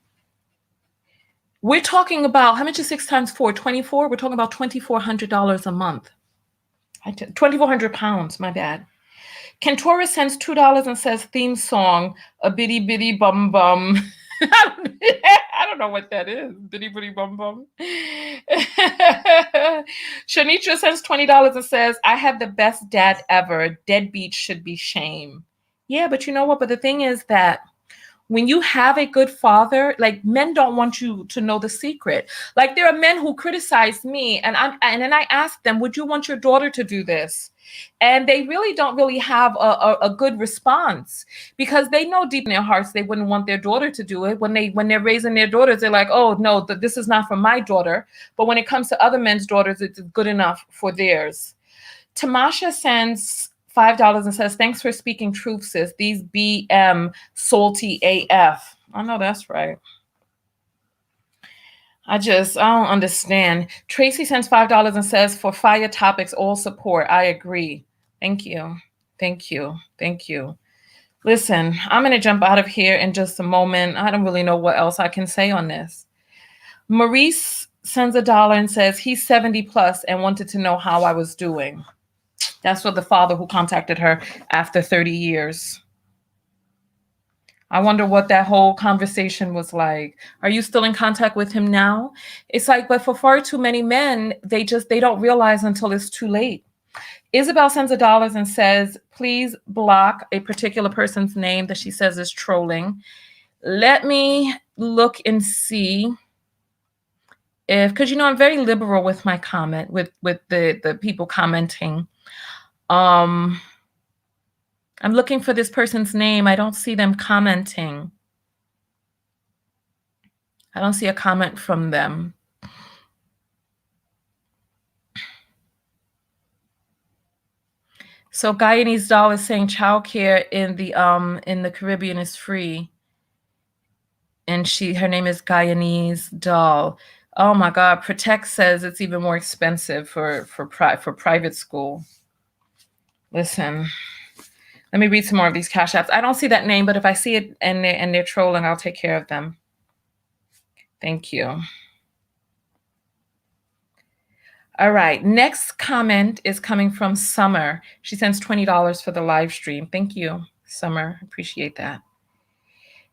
We're talking about, how much is 6 times 4? 24? We're talking about $2,400 a month. 2,400 pounds, my bad. Kentora sends $2 and says, theme song, a bitty bitty bum bum. I don't know what that is. Bitty bitty bum bum. Shanitra sends $20 and says, I have the best dad ever. Deadbeat should be shame. Yeah, but you know what? But the thing is that when you have a good father, like, men don't want you to know the secret. Like, there are men who criticize me, and then I ask them, would you want your daughter to do this? And they really don't really have a good response, because they know deep in their hearts they wouldn't want their daughter to do it. When they're raising their daughters, they're like, oh no, this is not for my daughter. But when it comes to other men's daughters, it's good enough for theirs. Tamasha sends $5 and says, thanks for speaking truth, sis. These BM salty AF. I know that's right. I don't understand. Tracy sends $5 and says, for fire topics, all support. I agree. Thank you. Thank you. Thank you. Listen, I'm going to jump out of here in just a moment. I don't really know what else I can say on this. Maurice sends $1 and says, he's 70 plus and wanted to know how I was doing. That's for the father who contacted her after 30 years. I wonder what that whole conversation was like. Are you still in contact with him now? It's like, but for far too many men, they don't realize until it's too late. Isabel sends $1 and says, please block a particular person's name that she says is trolling. Let me look and see because, I'm very liberal with my comment, with the people commenting. I'm looking for this person's name. I don't see them commenting. I don't see a comment from them. So Guyanese Doll is saying childcare in the Caribbean is free. And her name is Guyanese Doll. Oh my God. Protect says it's even more expensive for private school. Listen, let me read some more of these Cash Apps. I don't see that name, but if I see it and they're trolling, I'll take care of them. Thank you. All right. Next comment is coming from Summer. She sends $20 for the live stream. Thank you, Summer. Appreciate that.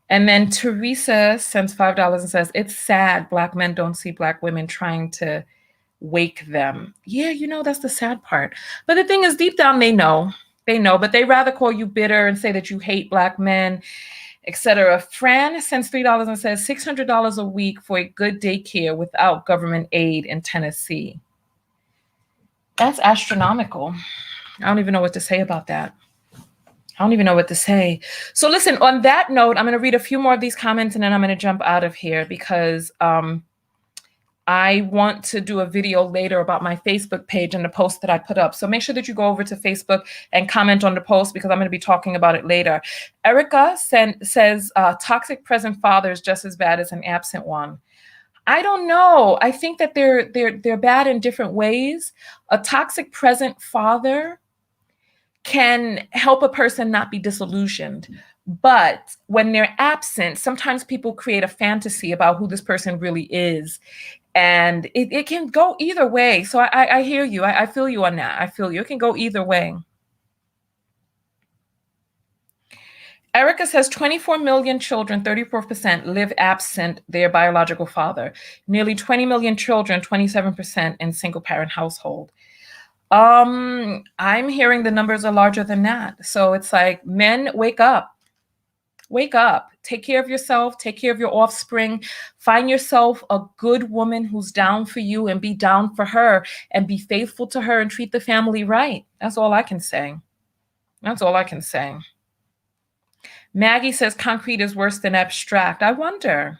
And then Teresa sends $5 and says, it's sad Black men don't see Black women trying to wake them. Yeah, that's the sad part. But the thing is, deep down, they know, but they rather call you bitter and say that you hate Black men, etc. Fran sends $3 and says $600 a week for a good daycare without government aid in Tennessee. That's astronomical. I don't even know what to say about that. So listen, on that note, I'm going to read a few more of these comments and then I'm going to jump out of here because I want to do a video later about my Facebook page and the post that I put up. So make sure that you go over to Facebook and comment on the post because I'm going to be talking about it later. Erica says toxic present father is just as bad as an absent one. I don't know. I think that they're bad in different ways. A toxic present father can help a person not be disillusioned. But when they're absent, sometimes people create a fantasy about who this person really is. And it can go either way. So I hear you. I feel you on that. I feel you. It can go either way. Erica says 24 million children, 34% live absent their biological father. Nearly 20 million children, 27% in single parent household. I'm hearing the numbers are larger than that. So it's like, men, wake up. Wake up. Take care of yourself. Take care of your offspring. Find yourself a good woman who's down for you and be down for her and be faithful to her and treat the family right. That's all I can say. Maggie says concrete is worse than abstract. I wonder.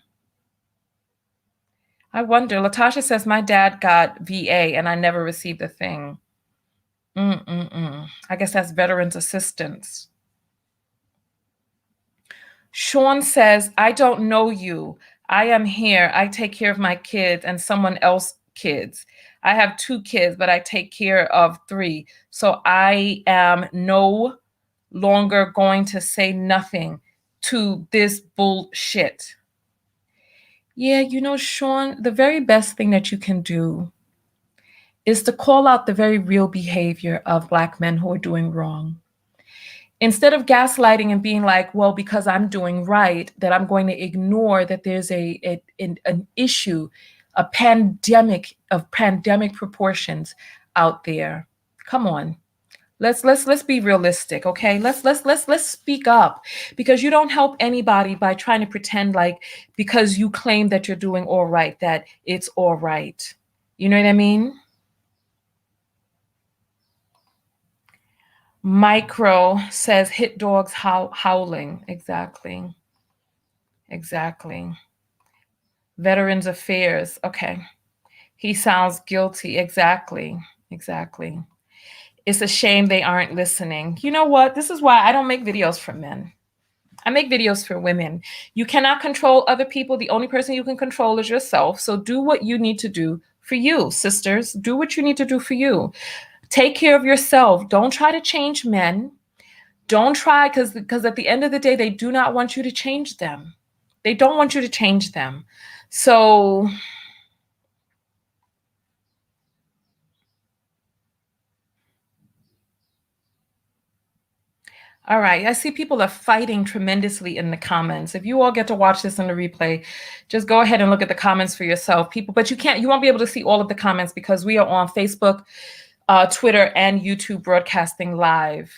Latasha says my dad got VA and I never received a thing. I guess that's veterans assistance. Sean says, I don't know you. I am here. I take care of my kids and someone else's kids. I have 2 kids, but I take care of 3. So I am no longer going to say nothing to this bullshit. Yeah, you know, Sean, the very best thing that you can do is to call out the very real behavior of Black men who are doing wrong. Instead of gaslighting and being like, well, because I'm doing right, that I'm going to ignore that there's an issue, a pandemic of pandemic proportions out there. Come on. Let's be realistic, okay? Let's speak up, because you don't help anybody by trying to pretend like because you claim that you're doing all right that it's all right. You know what I mean? Micro says hit dogs howling. Exactly. Exactly. Veterans Affairs. Okay. He sounds guilty. Exactly. Exactly. It's a shame they aren't listening. You know what? This is why I don't make videos for men. I make videos for women. You cannot control other people. The only person you can control is yourself. So do what you need to do for you, sisters. Do what you need to do for you. Take care of yourself. Don't try to change men. Don't try, because at the end of the day, they do not want you to change them. They don't want you to change them. So all right, I see people are fighting tremendously in the comments. If you all get to watch this in the replay, just go ahead and look at the comments for yourself, people. But you won't be able to see all of the comments because we are on Facebook, Twitter, and YouTube broadcasting live.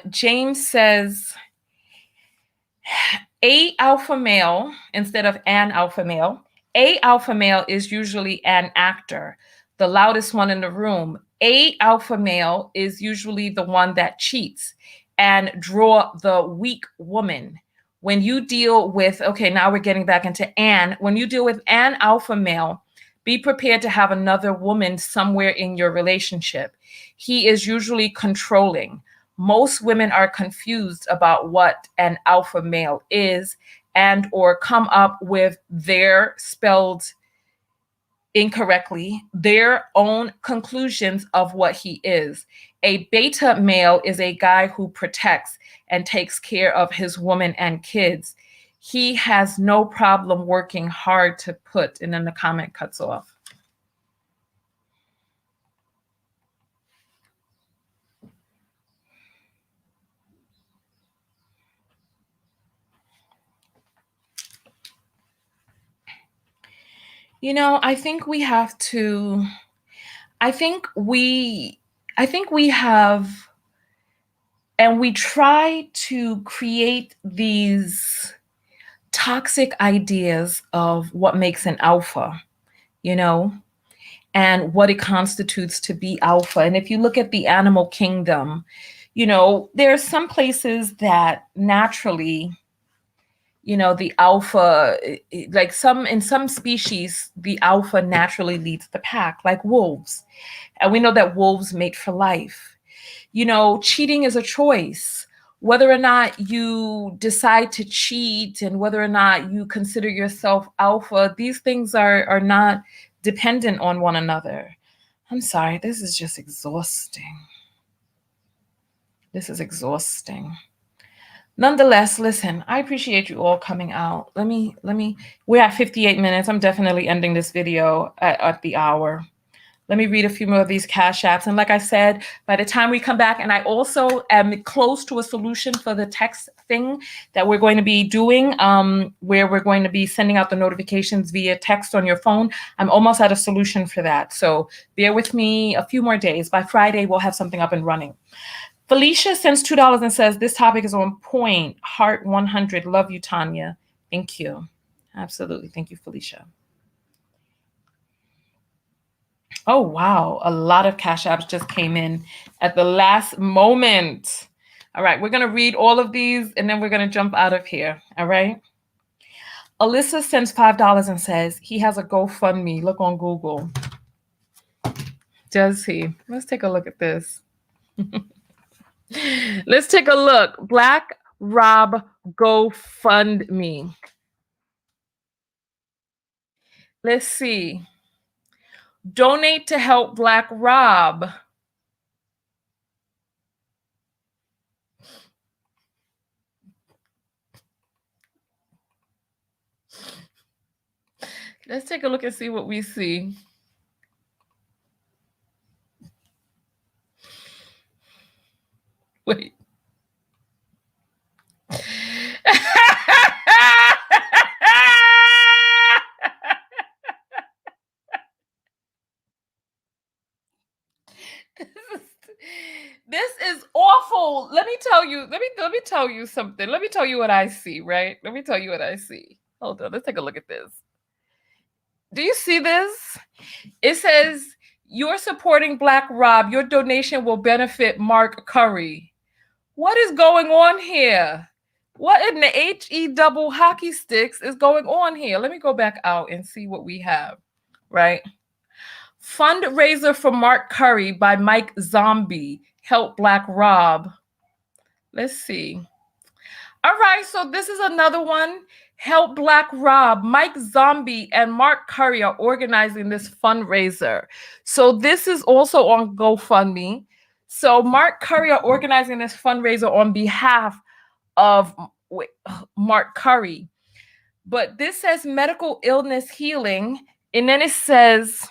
James says, a alpha male instead of an alpha male. A alpha male is usually an actor, the loudest one in the room. A alpha male is usually the one that cheats and draw the weak woman. When you deal with, okay, now we're getting back into when you deal with an alpha male, be prepared to have another woman somewhere in your relationship. He is usually controlling. Most women are confused about what an alpha male is and or come up with their spelled incorrectly, their own conclusions of what he is. A beta male is a guy who protects and takes care of his woman and kids. He has no problem working hard to put, and then the comment cuts off. You know, I think we have, and we try to create these toxic ideas of what makes an alpha, you know, and what it constitutes to be alpha. And if you look at the animal kingdom, you know, there are some places that naturally, you know, the alpha, like in some species, the alpha naturally leads the pack, like wolves. And we know that wolves mate for life. You know, cheating is a choice. Whether or not you decide to cheat and whether or not you consider yourself alpha, these things are not dependent on one another. I'm sorry, this is just exhausting. This is exhausting. Nonetheless, listen, I appreciate you all coming out. We're at 58 minutes. I'm definitely ending this video at the hour. Let me read a few more of these cash apps. And like I said, by the time we come back, and I also am close to a solution for the text thing that we're going to be doing, where we're going to be sending out the notifications via text on your phone. I'm almost at a solution for that. So bear with me a few more days. By Friday, we'll have something up and running. Felicia sends $2 and says, this topic is on point. Heart 100. Love you, Tanya. Thank you. Absolutely. Thank you, Felicia. Oh, wow. A lot of cash apps just came in at the last moment. All right. We're going to read all of these and then we're going to jump out of here. All right. Alyssa sends $5 and says, he has a GoFundMe. Look on Google. Does he? Let's take a look at this. Let's take a look. Black Rob GoFundMe. Let's see. Donate to help Black Rob. Let's take a look and see what we see. Wait. This is awful. Let me tell you something. Let me tell you what I see, right? Let me tell you what I see. Hold on, let's take a look at this. Do you see this? It says, "You're supporting Black Rob. Your donation will benefit Mark Curry." What is going on here? What in the HE double hockey sticks is going on here? Let me go back out and see what we have, right? Fundraiser for Mark Curry by Mike Zombie. Help Black Rob. Let's see. All right, so this is another one. Help Black Rob. Mike Zombie and Mark Curry are organizing this fundraiser. So this is also on GoFundMe. So Mark Curry are organizing this fundraiser on behalf of Mark Curry. But this says medical illness healing, and then it says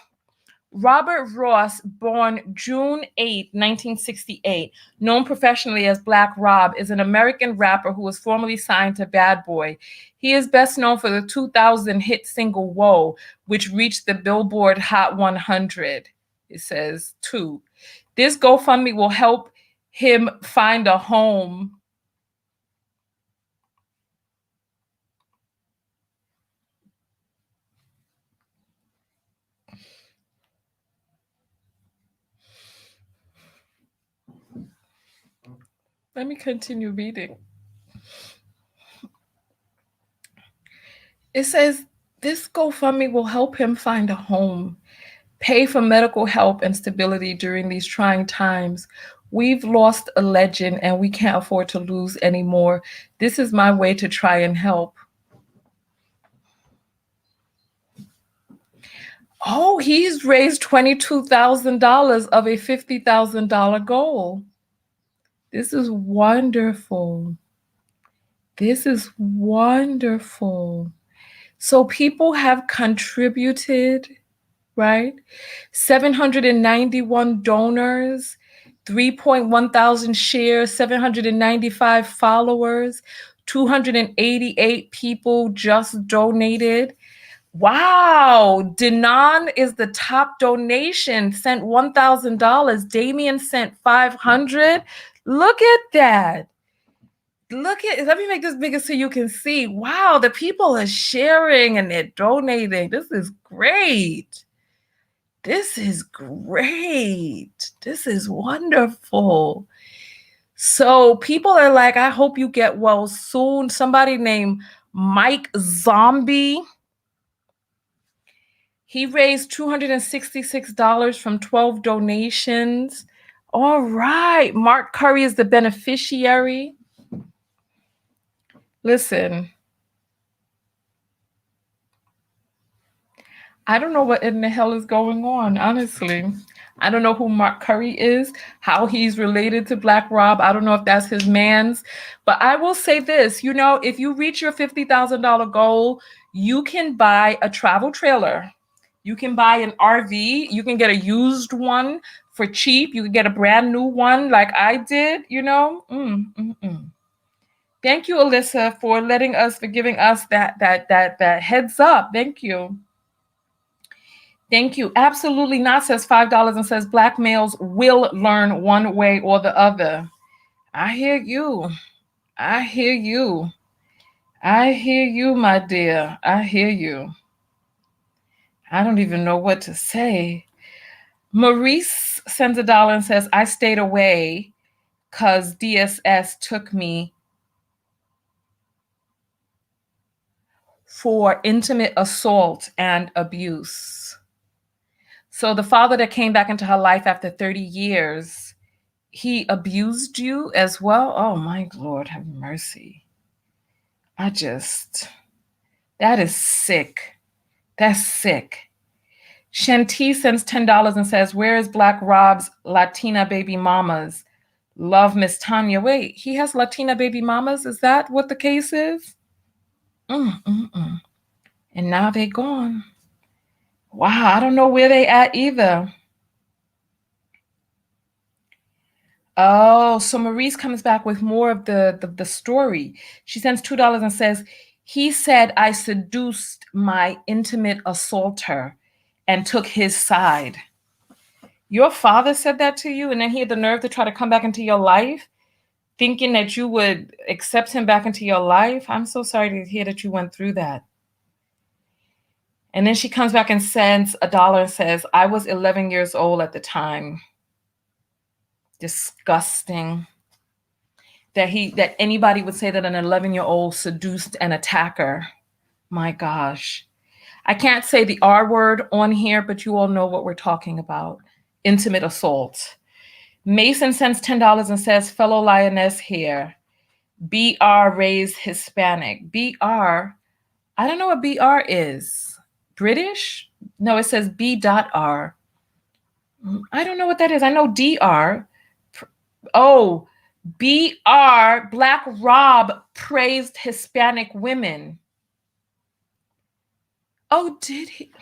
Robert Ross, born June 8, 1968, known professionally as Black Rob, is an American rapper who was formerly signed to Bad Boy. He is best known for the 2000 hit single Whoa, which reached the Billboard Hot 100. It says, 2. This GoFundMe will help him find a home. Let me continue reading. It says, this GoFundMe will help him find a home, pay for medical help and stability during these trying times. We've lost a legend and we can't afford to lose anymore. This is my way to try and help. Oh, he's raised $22,000 of a $50,000 goal. This is wonderful. This is wonderful. So people have contributed, right? 791 donors, 3.1 thousand shares, 795 followers, 288 people just donated. Wow, Denon is the top donation, sent $1,000. Damien sent $500. Look at that. Let me make this bigger so you can see. Wow, the people are sharing and they're donating. This is great. This is great. This is wonderful. So people are like, I hope you get well soon. Somebody named Mike Zombie. He raised $266 from 12 donations. All right. Mark Curry is the beneficiary. Listen, I don't know what in the hell is going on, honestly. I don't know who Mark Curry is, how he's related to Black Rob. I don't know if that's his man's. But I will say this, if you reach your $50,000 goal, you can buy a travel trailer. You can buy an RV. You can get a used one for cheap. You can get a brand new one like I did, Thank you, Alyssa, for giving us that heads up. Thank you. Thank you. Absolutely not, says $5 and says Black males will learn one way or the other. I hear you. I hear you. I hear you, my dear. I hear you. I don't even know what to say. Maurice sends $1 and says, I stayed away because DSS took me for intimate assault and abuse. So the father that came back into her life after 30 years, he abused you as well? Oh my Lord, have mercy. That is sick. That's sick. Shanti sends $10 and says, where is Black Rob's Latina baby mamas? Love, Miss Tanya. Wait, he has Latina baby mamas? Is that what the case is? And now they're gone. Wow, I don't know where they at either. Oh, so Maurice comes back with more of the story. She sends $2 and says, he said I seduced my intimate assaulter and took his side. Your father said that to you, and then he had the nerve to try to come back into your life, thinking that you would accept him back into your life? I'm so sorry to hear that you went through that. And then she comes back and sends $1 and says, I was 11 years old at the time. Disgusting. That anybody would say that an 11-year-old seduced an attacker. My gosh. I can't say the R word on here, but you all know what we're talking about. Intimate assault. Mason sends $10 and says, fellow lioness here. BR raised Hispanic. BR, I don't know what BR is. British? No, it says B.R. I don't know what that is. I know DR. Oh, BR, Black Rob praised Hispanic women. Oh, did he?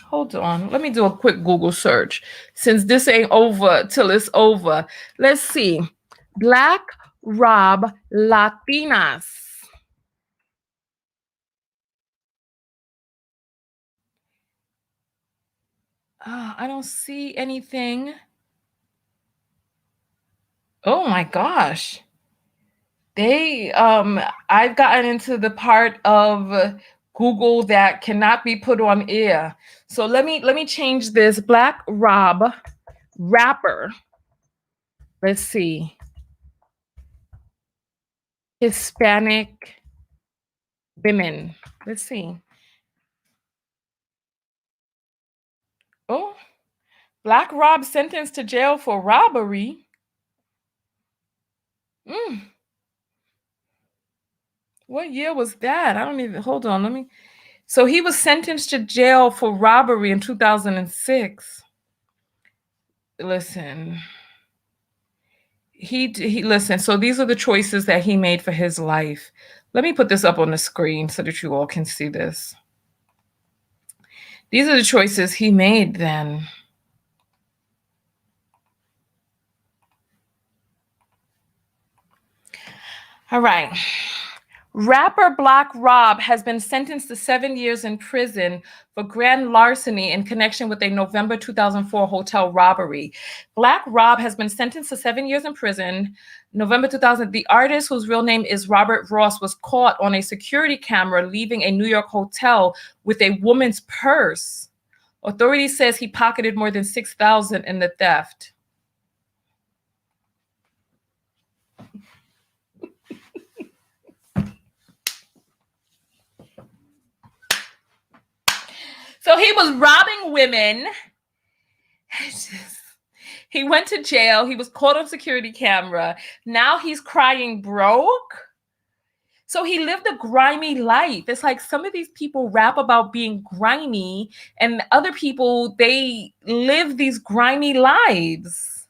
Hold on. Let me do a quick Google search. Since this ain't over till it's over. Let's see. Black Rob Latinas. I don't see anything. Oh my gosh. I've gotten into the part of Google that cannot be put on air. So let me change this. Black Rob rapper. Let's see. Hispanic women. Let's see. Oh, Black Rob sentenced to jail for robbery. What year was that? I don't even, hold on, let me. So he was sentenced to jail for robbery in 2006. Listen. He listen, so these are the choices that he made for his life. Let me put this up on the screen so that you all can see this. These are the choices he made then. All right. Rapper Black Rob has been sentenced to 7 years in prison for grand larceny in connection with a November 2004 hotel robbery. Black Rob has been sentenced to 7 years in prison. November 2000, the artist, whose real name is Robert Ross, was caught on a security camera leaving a New York hotel with a woman's purse. Authorities says he pocketed more than $6,000 in the theft. So he was robbing women. He went to jail. He was caught on security camera. Now he's crying broke. So he lived a grimy life. It's like some of these people rap about being grimy, and other people, they live these grimy lives.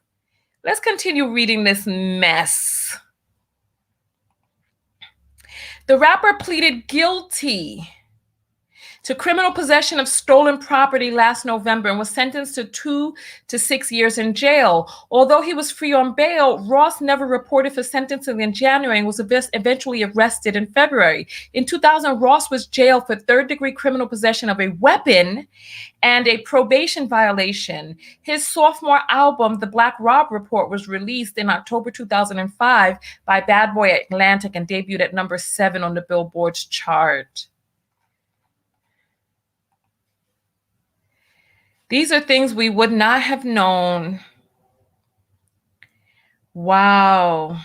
Let's continue reading this mess. The rapper pleaded guilty to criminal possession of stolen property last November and was sentenced to 2 to 6 years in jail. Although he was free on bail, Ross never reported for sentencing in January and was eventually arrested in February. In 2000, Ross was jailed for third-degree criminal possession of a weapon and a probation violation. His sophomore album, The Black Rob Report, was released in October 2005 by Bad Boy Atlantic and debuted at number 7 on the Billboard's chart. These are things we would not have known. Wow.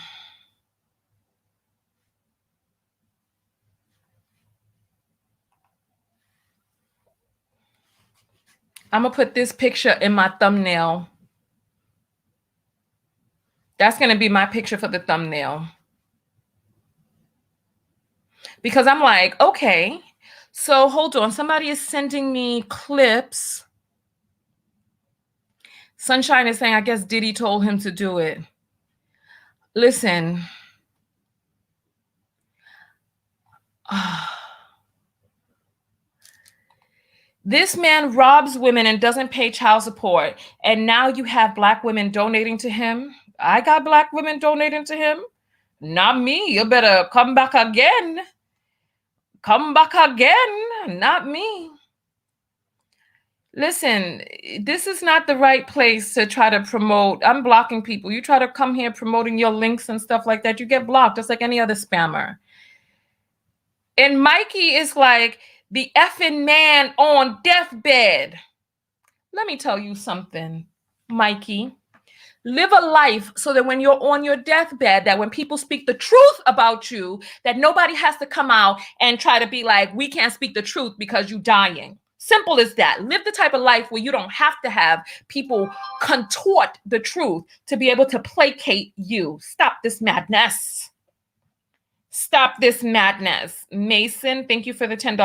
I'm going to put this picture in my thumbnail. That's going to be my picture for the thumbnail. Because I'm like, okay, So hold on. Somebody is sending me clips. Sunshine is saying, I guess Diddy told him to do it. Listen. This man robs women and doesn't pay child support. And now you have Black women donating to him. I got Black women donating to him. Not me. You better come back again. Come back again. Not me. Listen, this is not the right place to try to promote. I'm blocking people. You try to come here promoting your links and stuff like that, you get blocked just like any other spammer. And Mikey is like the effing man on deathbed. Let me tell you something, Mikey. Live a life so that when you're on your deathbed, that when people speak the truth about you, that nobody has to come out and try to be like, we can't speak the truth because you're dying. Simple as that. Live the type of life where you don't have to have people contort the truth to be able to placate you. Stop this madness. Stop this madness. Mason, thank you for the $10.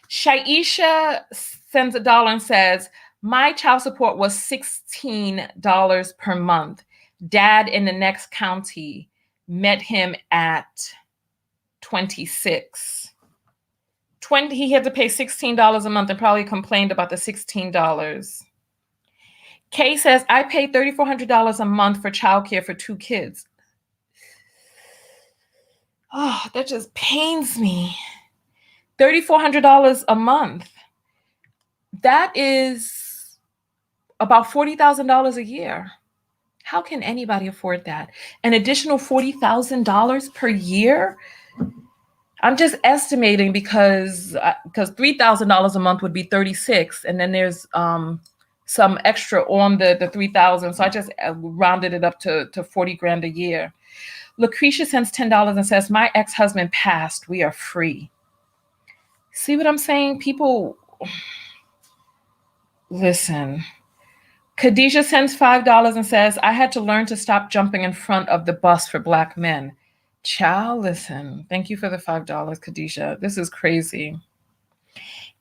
Shaisha sends $1 and says, my child support was $16 per month. Dad in the next county met him at 26. He had to pay $16 a month and probably complained about the $16. Kay says, I paid $3,400 a month for childcare for 2 kids. Oh, that just pains me. $3,400 a month. That is about $40,000 a year. How can anybody afford that? An additional $40,000 per year? I'm just estimating because $3,000 a month would be 36, and then there's some extra on the 3,000. So I just rounded it up to 40 grand a year. Lucretia sends $10 and says, my ex-husband passed. We are free. See what I'm saying? People, listen. Khadijah sends $5 and says, I had to learn to stop jumping in front of the bus for Black men. Child, listen. Thank you for the $5, Khadijah. This is crazy.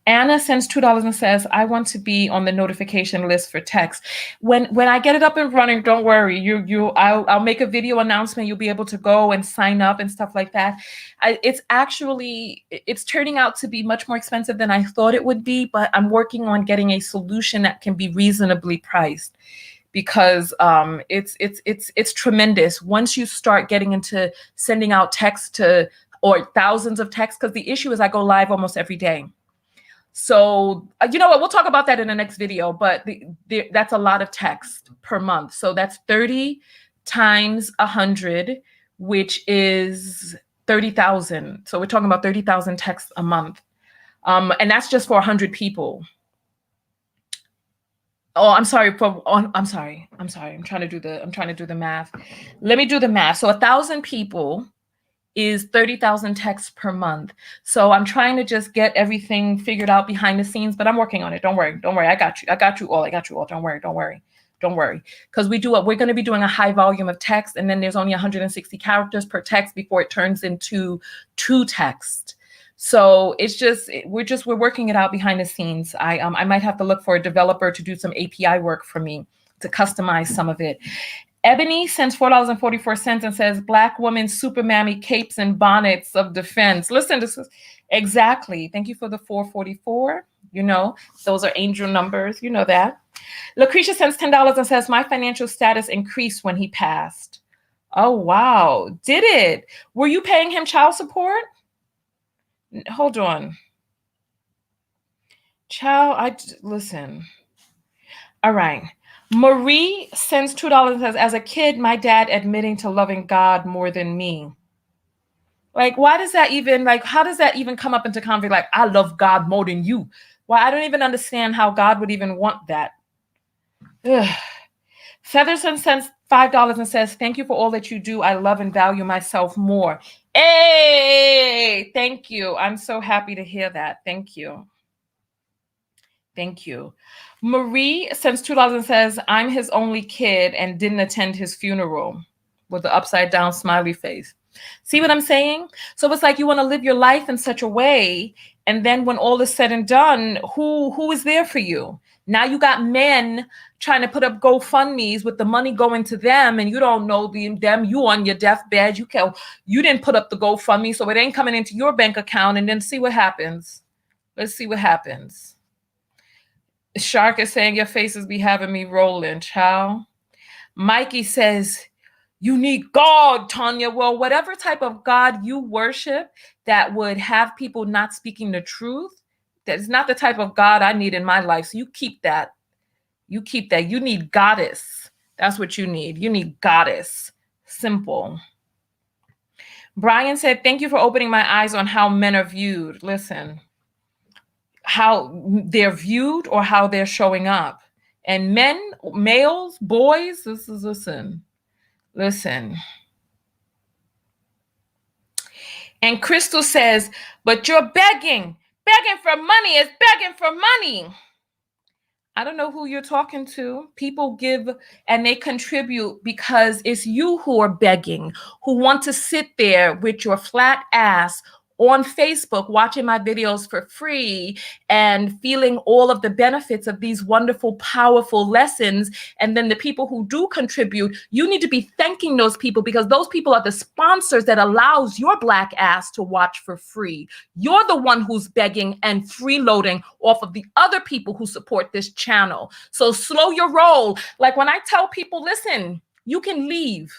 Anna sends $2 and says, I want to be on the notification list for text. When I get it up and running, don't worry. I'll make a video announcement. You'll be able to go and sign up and stuff like that. It's turning out to be much more expensive than I thought it would be, but I'm working on getting a solution that can be reasonably priced, because it's tremendous once you start getting into sending out text or thousands of texts, because the issue is I go live almost every day. So, you know what, we'll talk about that in the next video, but that's a lot of text per month. So that's 30 times 100, which is 30,000. So we're talking about 30,000 texts a month. And that's just for 100 people. Oh, I'm sorry. I'm sorry. I'm trying to do the math. Let me do the math. So 1,000 people is 30,000 texts per month. So I'm trying to just get everything figured out behind the scenes, but I'm working on it. Don't worry. I got you all. Don't worry. Because we're going to be doing a high volume of text, and then there's only 160 characters per text before it turns into 2 texts. So we're working it out behind the scenes. I might have to look for a developer to do some API work for me to customize some of it. Ebony sends $4.44 and says, Black women super mammy capes and bonnets of defense. Listen, this is exactly. Thank you for the 444. You know, those are angel numbers. You know that. Lucretia sends $10 and says, my financial status increased when he passed. Oh, wow. Did it? Were you paying him child support? Hold on. Listen. All right. Marie sends $2 and says, as a kid, my dad admitting to loving God more than me. Like, why does that even, how does that even come up into conversation? Like, I love God more than you. Why? I don't even understand how God would even want that. Ugh. Featherson sends $5 and says, thank you for all that you do. I love and value myself more. Hey, thank you. I'm so happy to hear that. Thank you. Marie sends $2 and says, I'm his only kid and didn't attend his funeral, with the upside down smiley face. See what I'm saying? So it's like you want to live your life in such a way, and then when all is said and done, who is there for you? Now you got men trying to put up GoFundMe's with the money going to them, and you don't know them. You on your deathbed. You didn't put up the GoFundMe, so it ain't coming into your bank account. And then see what happens. Let's see what happens. Shark is saying your faces be having me rolling, child. Mikey says, you need God, Tanya. Well, whatever type of God you worship that would have people not speaking the truth, that is not the type of God I need in my life. So you keep that. You keep that. You need goddess. That's what you need. You need goddess. Simple. Brian said, thank you for opening my eyes on how men are viewed. Listen, how they're viewed or how they're showing up. And men, males, boys, listen. And Crystal says, but you're begging for money. It's begging for money. I don't know who you're talking to. People give and they contribute because it's you who are begging, who want to sit there with your flat ass on Facebook watching my videos for free and feeling all of the benefits of these wonderful, powerful lessons. And then the people who do contribute, you need to be thanking those people because those people are the sponsors that allows your black ass to watch for free. You're the one who's begging and freeloading off of the other people who support this channel. So slow your roll. Like when I tell people, listen, you can leave.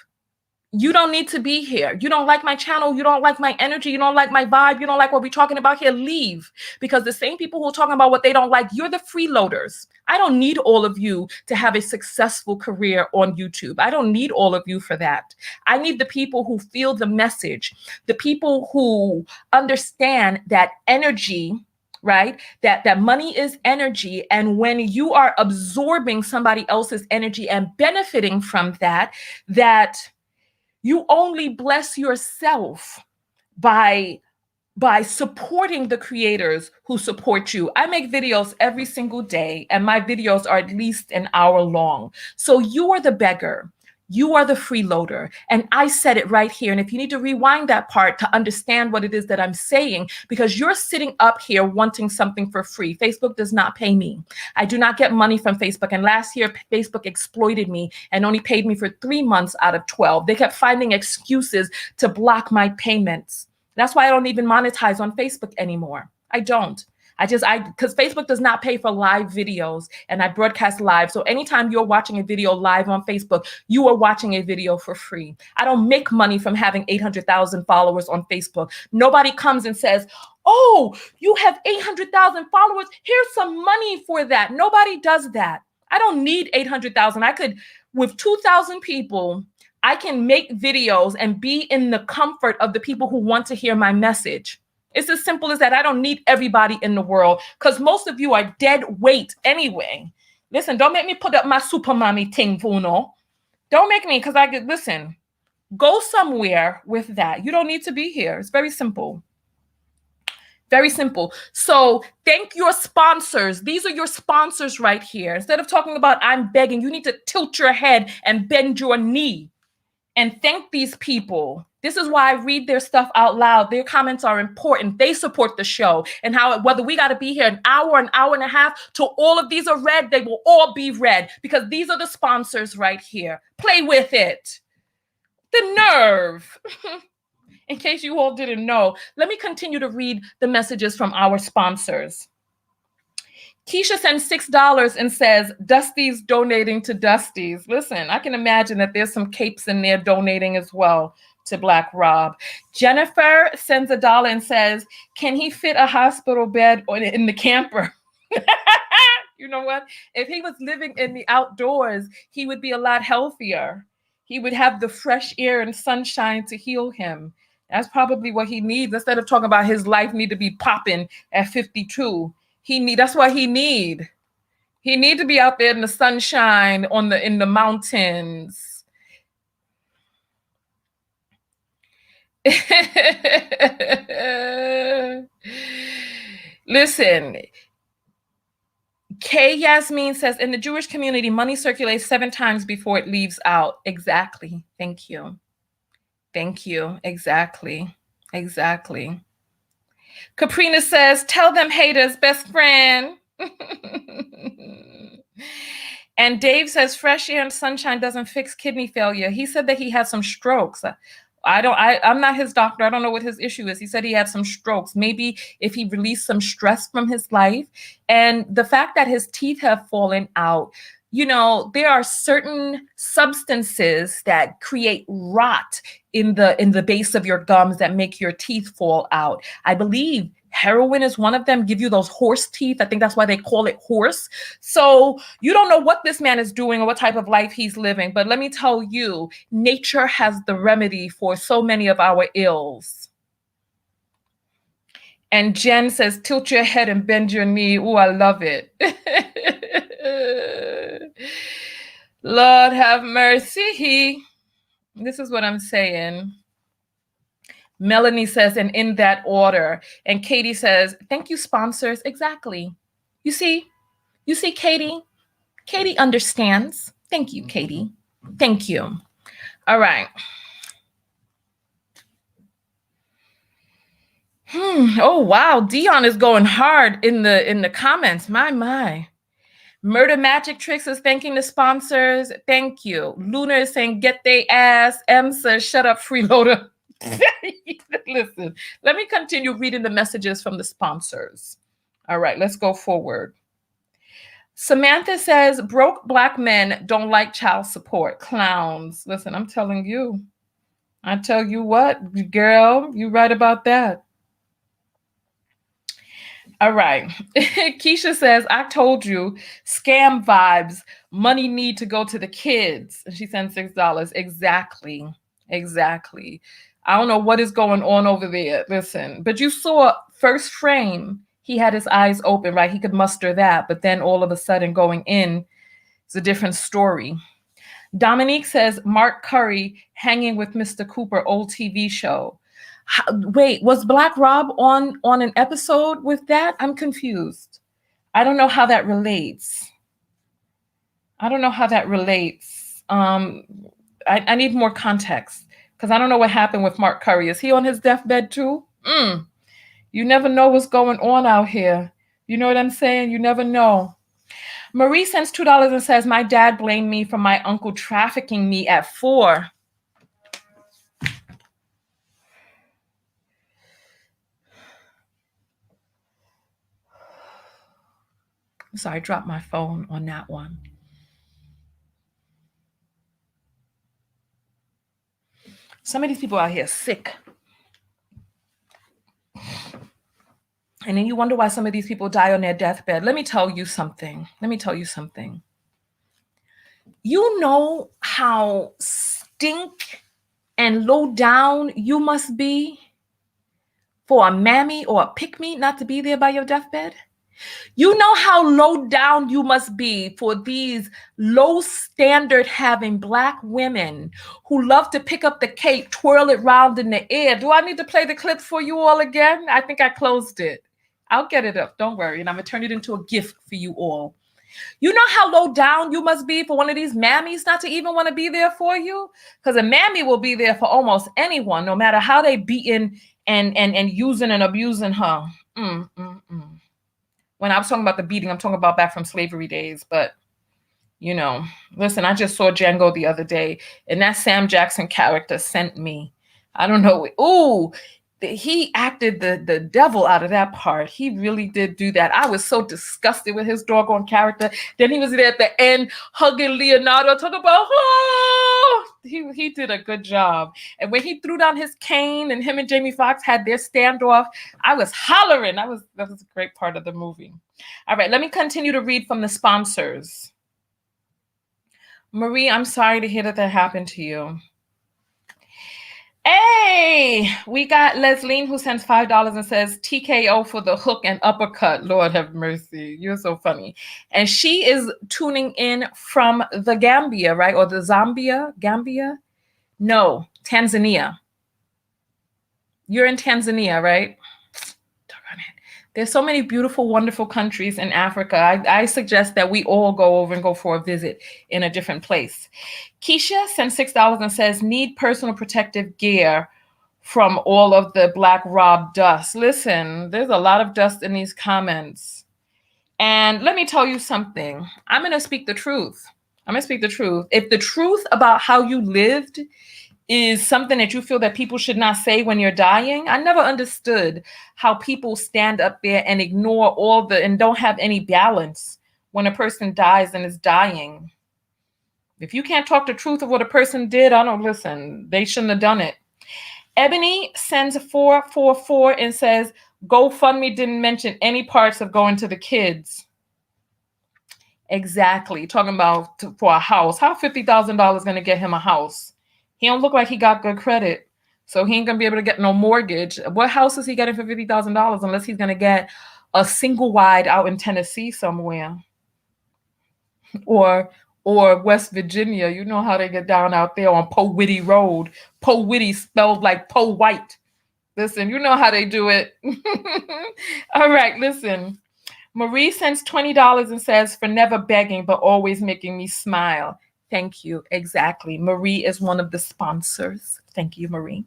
You don't need to be here. You don't like my channel. You don't like my energy. You don't like my vibe. You don't like what we're talking about here. Leave. Because the same people who are talking about what they don't like, you're the freeloaders. I don't need all of you to have a successful career on YouTube. I don't need all of you for that. I need the people who feel the message, the people who understand that energy, right? That money is energy. And when you are absorbing somebody else's energy and benefiting from that you only bless yourself by supporting the creators who support you. I make videos every single day, and my videos are at least an hour long. So you are the beggar. You are the freeloader. And I said it right here. And if you need to rewind that part to understand what it is that I'm saying, because you're sitting up here wanting something for free. Facebook does not pay me. I do not get money from Facebook. And last year, Facebook exploited me and only paid me for 3 months out of 12. They kept finding excuses to block my payments. That's why I don't even monetize on Facebook anymore. I don't. Because Facebook does not pay for live videos and I broadcast live. So anytime you're watching a video live on Facebook, you are watching a video for free. I don't make money from having 800,000 followers on Facebook. Nobody comes and says, oh, you have 800,000 followers. Here's some money for that. Nobody does that. I don't need 800,000. I could, with 2,000 people, I can make videos and be in the comfort of the people who want to hear my message. It's as simple as that. I don't need everybody in the world because most of you are dead weight anyway. Listen, don't make me put up my super mommy thing, Funo. Don't make me, because listen, go somewhere with that. You don't need to be here. It's very simple. Very simple. So thank your sponsors. These are your sponsors right here. Instead of talking about I'm begging, you need to tilt your head and bend your knee and thank these people. This is why I read their stuff out loud. Their comments are important. They support the show. And whether we got to be here an hour and a half till all of these are read, they will all be read because these are the sponsors right here. Play with it. The nerve. In case you all didn't know, let me continue to read the messages from our sponsors. Keisha sends $6 and says, Dusty's donating to Dusty's. Listen, I can imagine that there's some capes in there donating as well to Black Rob. Jennifer sends $1 and says, can he fit a hospital bed in the camper? You know what? If he was living in the outdoors, he would be a lot healthier. He would have the fresh air and sunshine to heal him. That's probably what he needs. Instead of talking about his life need to be popping at 52. That's what he need. He need to be out there in the sunshine in the mountains. Listen, Kay Yasmin says, in the Jewish community, money circulates 7 times before it leaves out. Exactly. Thank you. Thank you. Exactly. Caprina says, tell them haters, best friend. And Dave says, fresh air and sunshine doesn't fix kidney failure. He said that he had some strokes. I'm not his doctor. I don't know what his issue is. He said he had some strokes. Maybe if he released some stress from his life, and the fact that his teeth have fallen out, there are certain substances that create rot in the base of your gums that make your teeth fall out. I believe heroin is one of them, give you those horse teeth. I think that's why they call it horse. So you don't know what this man is doing or what type of life he's living. But let me tell you, nature has the remedy for so many of our ills. And Jen says, tilt your head and bend your knee. Oh, I love it. Lord have mercy. This is what I'm saying. Melanie says, and in that order. And Katie says, thank you, sponsors. Exactly. You see, Katie? Katie understands. Thank you, Katie. Thank you. All right. Oh, wow. Dion is going hard in the comments. My. Murder Magic Tricks is thanking the sponsors. Thank you. Luna is saying, get they ass. M says, shut up, freeloader. Listen, let me continue reading the messages from the sponsors. All right, let's go forward. Samantha says, broke Black men don't like child support. Clowns. Listen, I'm telling you. I tell you what, girl, you right about that. All right. Keisha says, I told you, scam vibes. Money need to go to the kids. She sent $6. Exactly. I don't know what is going on over there. Listen, but you saw first frame. He had his eyes open, right? He could muster that. But then all of a sudden going in, it's a different story. Dominique says, Mark Curry hanging with Mr. Cooper, old TV show. Wait, was Black Rob on an episode with that? I'm confused. I don't know how that relates. I need more context because I don't know what happened with Mark Curry. Is he on his deathbed too? You never know what's going on out here. You know what I'm saying? You never know. Marie sends $2 and says, my dad blamed me for my uncle trafficking me at 4. I'm sorry, I dropped my phone on that one. Some of these people out here sick. And then you wonder why some of these people die on their deathbed. Let me tell you something. You know how stink and low down you must be for a mammy or a pick-me not to be there by your deathbed? You know how low down you must be for these low standard having Black women who love to pick up the cake, twirl it round in the air. Do I need to play the clip for you all again? I think I closed it. I'll get it up. Don't worry. And I'm going to turn it into a gift for you all. You know how low down you must be for one of these mammies not to even want to be there for you? Because a mammy will be there for almost anyone, no matter how they beating and using and abusing her. When I was talking about the beating, I'm talking about back from slavery days. But, listen, I just saw Django the other day, and that Sam Jackson character sent me. I don't know. Ooh, he acted the devil out of that part. He really did do that. I was so disgusted with his doggone character. Then he was there at the end hugging Leonardo, talking about, he did a good job. And when he threw down his cane and him and Jamie Foxx had their standoff, I was hollering. That was a great part of the movie. All right, let me continue to read from the sponsors. Marie, I'm sorry to hear that happened to you. Hey, we got Leslie who sends $5 and says TKO for the hook and uppercut. Lord have mercy. You're so funny. And she is tuning in from the Gambia, right? Or the Gambia? No, Tanzania. You're in Tanzania, right? There's so many beautiful, wonderful countries in Africa. I suggest that we all go over and go for a visit in a different place. Keisha sends $6 and says, need personal protective gear from all of the Black Rob dust. Listen, there's a lot of dust in these comments. And let me tell you something. I'm going to speak the truth. I'm going to speak the truth. If the truth about how you lived is something that you feel that people should not say when you're dying, I never understood how people stand up there and ignore all the and don't have any balance when a person dies and is dying. If you can't talk the truth of what a person did, I don't listen. They shouldn't have done it. Ebony sends 444 and says, GoFundMe didn't mention any parts of going to the kids. Exactly. Talking about for a house. How $50,000 going to get him a house? He don't look like he got good credit. So he ain't going to be able to get no mortgage. What house is he getting for $50,000 unless he's going to get a single wide out in Tennessee somewhere? Or West Virginia. You know how they get down out there on Powhitty Road. Powhitty spelled like Po White. Listen, you know how they do it. All right, listen. Marie sends $20 and says, for never begging, but always making me smile. Thank you. Exactly. Marie is one of the sponsors. Thank you, Marie.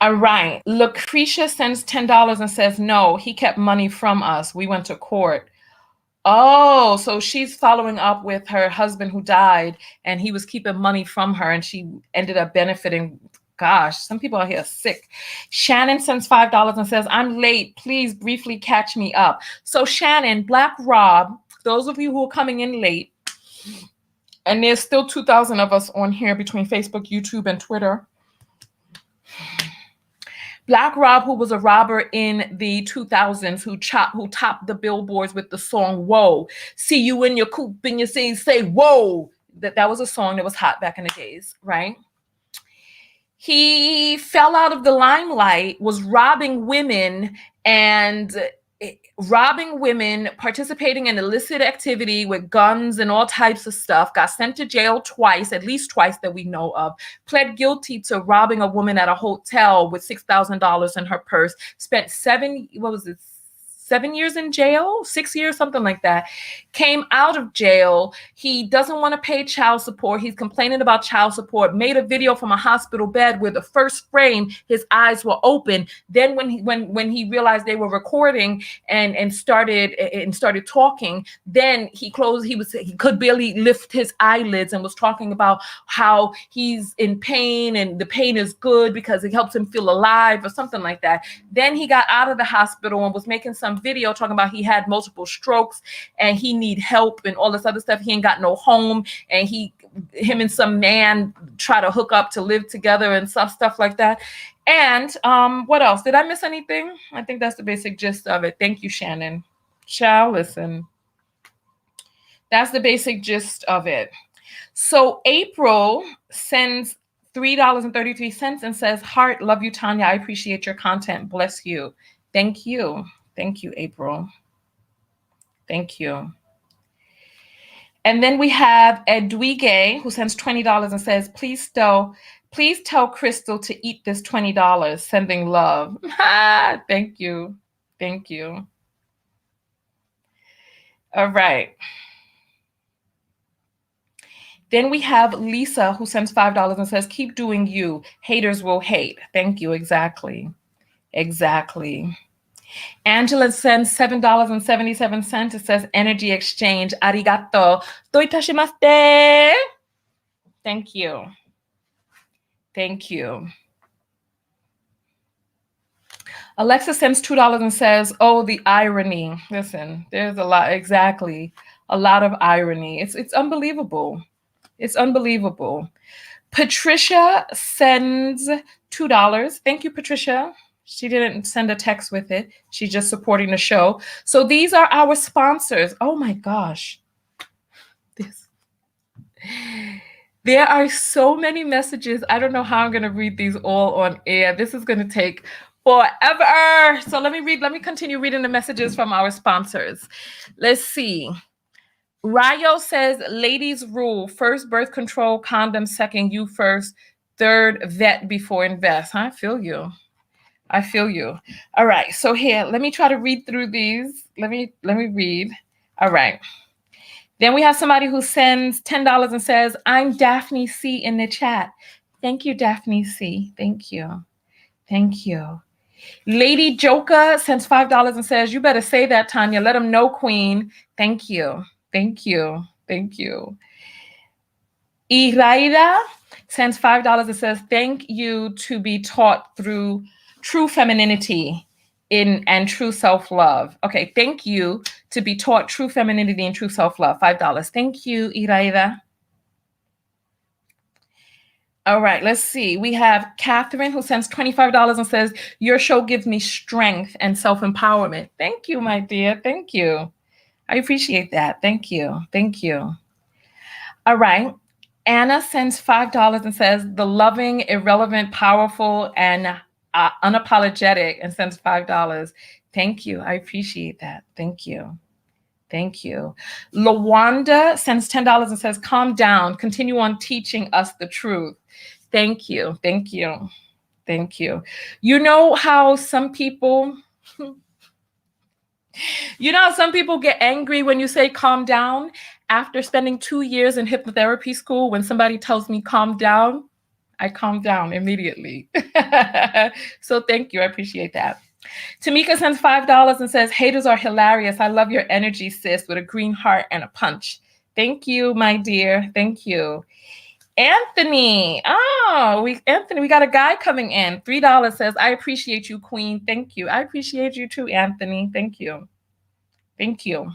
All right. Lucretia sends $10 and says, no, he kept money from us. We went to court. Oh, so she's following up with her husband who died and he was keeping money from her and she ended up benefiting. Gosh, some people out here are sick. Shannon sends $5 and says, I'm late. Please briefly catch me up. So Shannon, Black Rob, those of you who are coming in late, and there's still 2,000 of us on here between Facebook, YouTube, and Twitter. Black Rob, who was a robber in the 2000s, who topped the billboards with the song "Whoa." See you in your coupe and you say "Whoa." That was a song that was hot back in the days, right? He fell out of the limelight, was robbing women, participating in illicit activity with guns and all types of stuff, got sent to jail twice, at least twice that we know of, pled guilty to robbing a woman at a hotel with $6,000 in her purse, spent 7 years in jail, 6 years, something like that. Came out of jail. He doesn't want to pay child support. He's complaining about child support, made a video from a hospital bed where the first frame, his eyes were open. Then when he realized they were recording and started talking, then he could barely lift his eyelids and was talking about how he's in pain and the pain is good because it helps him feel alive or something like that. Then he got out of the hospital and was making some video talking about he had multiple strokes and he need help and all this other stuff. He ain't got no home and him and some man try to hook up to live together and stuff like that. And what else? Did I miss anything? I think that's the basic gist of it. Thank you, Shannon. Shall listen. That's the basic gist of it. So April sends $3.33 and says, heart, love you, Tanya. I appreciate your content. Bless you. Thank you. Thank you, April. Thank you. And then we have Edwige, who sends $20 and says, please tell Crystal to eat this $20. Sending love. Thank you. Thank you. All right. Then we have Lisa, who sends $5 and says, keep doing you. Haters will hate. Thank you. Exactly. Exactly. Angela sends $7.77. It says energy exchange. Arigato. Doitashimashite. Thank you. Thank you. Alexa sends $2 and says, oh, the irony. Listen, there's a lot. Exactly. A lot of irony. It's unbelievable. It's unbelievable. Patricia sends $2. Thank you, Patricia. She didn't send a text with it. She's just supporting the show. So these are our sponsors. Oh my gosh. There are so many messages. I don't know how I'm going to read these all on air. This is going to take forever. So let me continue reading the messages from our sponsors. Let's see. Rayo says, ladies rule, first birth control, condom, second you first, third vet before invest. I feel you. I feel you. All right. So here, let me try to read through these. Let me read. All right. Then we have somebody who sends $10 and says, I'm Daphne C in the chat. Thank you, Daphne C. Thank you. Thank you. Lady Joker sends $5 and says, you better say that, Tanya. Let them know, Queen. Thank you. Thank you. Thank you. Iraida sends $5 and says, thank you to be taught through true femininity and true self-love. Okay, thank you to be taught true femininity and true self-love. $5. Thank you, Iraida. All right, let's see. We have Catherine who sends $25 and says, your show gives me strength and self-empowerment. Thank you, my dear. Thank you. I appreciate that. Thank you. Thank you. All right. Anna sends $5 and says, the loving, irrelevant, powerful, and unapologetic, and sends $5. Thank you. I appreciate that. Thank you. Thank you. Lawanda sends $10 and says, calm down. Continue on teaching us the truth. Thank you. Thank you. Thank you. You know how some people... You know, some people get angry when you say calm down. After spending 2 years in hypnotherapy school, when somebody tells me calm down, I calm down immediately. So thank you. I appreciate that. Tamika sends $5 and says, haters are hilarious. I love your energy, sis, with a green heart and a punch. Thank you, my dear. Thank you. Anthony. Anthony, we got a guy coming in. $3 says, I appreciate you, Queen. Thank you. I appreciate you too, Anthony. Thank you. Thank you.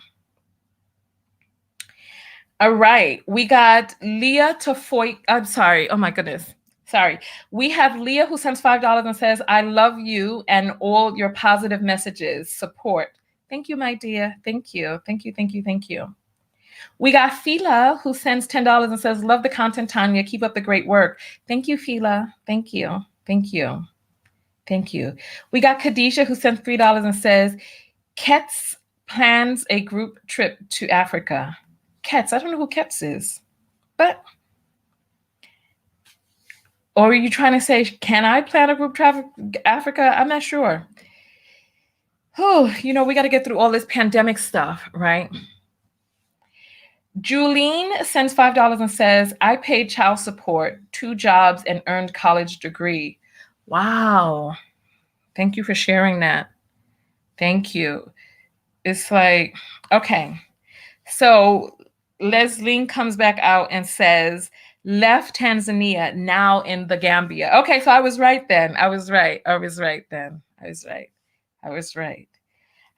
All right. We got Leah Tafoy. I'm sorry. Oh my goodness. Sorry. We have Leah who sends $5 and says, I love you and all your positive messages, support. Thank you, my dear. Thank you. Thank you. Thank you. Thank you. We got Fila who sends $10 and says, love the content, Tanya. Keep up the great work. Thank you, Fila. Thank you. Thank you. Thank you. We got Khadijah who sends $3 and says, Ketz plans a group trip to Africa. Ketz, I don't know who Ketz is, but, or are you trying to say, can I plan a group travel Africa? I'm not sure. Oh, you know, we got to get through all this pandemic stuff, right? Julene sends $5 and says, I paid child support, 2 jobs, and earned college degree. Wow. Thank you for sharing that. Thank you. It's like, okay. So Leslie comes back out and says, left Tanzania, now in the Gambia. Okay, so I was right then. I was right then. I was right.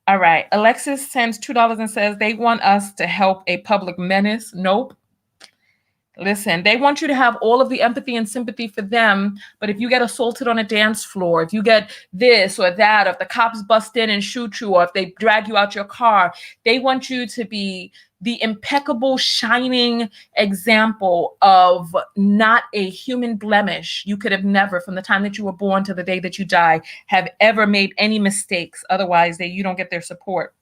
All right. Alexis sends $2 and says, they want us to help a public menace. Nope. Listen, they want you to have all of the empathy and sympathy for them. But if you get assaulted on a dance floor, if you get this or that, if the cops bust in and shoot you, or if they drag you out your car, they want you to be the impeccable, shining example of not a human blemish. You could have never, from the time that you were born to the day that you die, have ever made any mistakes. Otherwise, you don't get their support.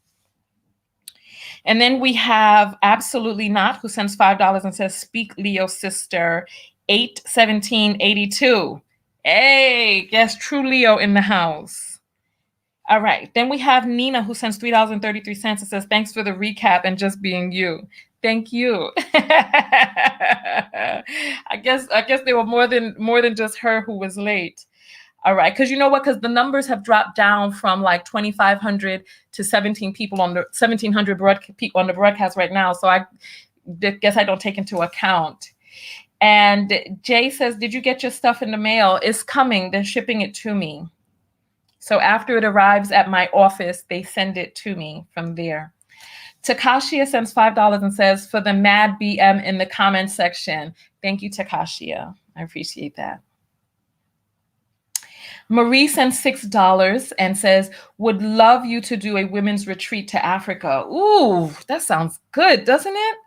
And then we have Absolutely Not, who sends $5 and says, speak Leo sister, 81782. Hey, yes, true Leo in the house. All right. Then we have Nina, who sends $3.33 and says, thanks for the recap and just being you. Thank you. I guess there were more than just her who was late. All right, because you know what? Because the numbers have dropped down from like 2,500 to 1700 people on the broadcast right now. So I guess I don't take into account. And Jay says, did you get your stuff in the mail? It's coming. They're shipping it to me. So after it arrives at my office, they send it to me from there. Takashia sends $5 and says, for the mad BM in the comment section. Thank you, Takashia. I appreciate that. Marie sends $6 and says, would love you to do a women's retreat to Africa. Ooh, that sounds good, doesn't it?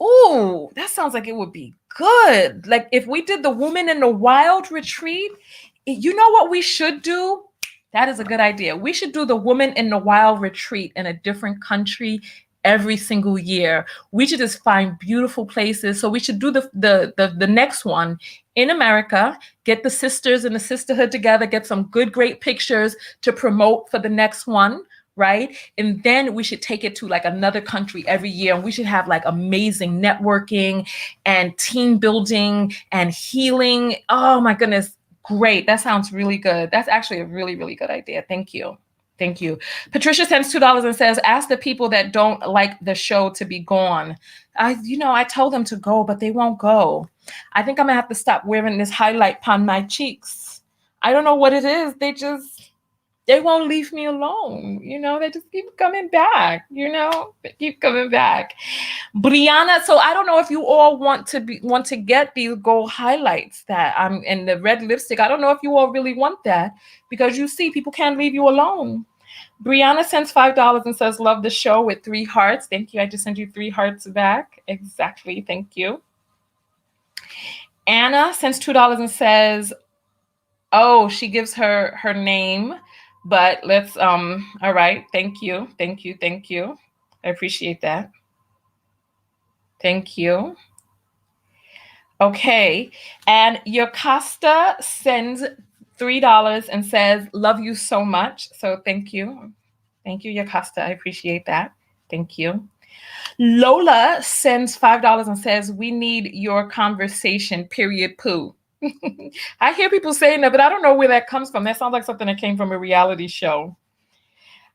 Ooh, that sounds like it would be good. Like if we did the Woman in the Wild retreat, you know what we should do? That is a good idea. We should do the Woman in the Wild retreat in a different country every single year. We should just find beautiful places. So we should do the next one in America, get the sisters and the sisterhood together, get some good, great pictures to promote for the next one, right? And then we should take it to like another country every year. And we should have like amazing networking and team building and healing. Oh my goodness. Great. That sounds really good. That's actually a really, really good idea. Thank you. Thank you. Patricia sends $2 and says, ask the people that don't like the show to be gone. I told them to go, but they won't go. I think I'm gonna have to stop wearing this highlight on my cheeks. I don't know what it is. They won't leave me alone. They just keep coming back. They keep coming back. Brianna, so I don't know if you all want to get these gold highlights that I'm in the red lipstick. I don't know if you all really want that, because you see, people can't leave you alone. Brianna sends $5 and says, love the show, with 3 hearts. Thank you. I just sent you 3 hearts back. Exactly. Thank you. Anna sends $2 and says, oh, she gives her name, but let's, all right. Thank you. Thank you. Thank you. I appreciate that. Thank you. Okay. And Yocasta sends $3 and says, love you so much. So thank you. Thank you, Yocasta. I appreciate that. Thank you. Lola sends $5 and says, we need your conversation, period, poo. I hear people saying that, but I don't know where that comes from. That sounds like something that came from a reality show.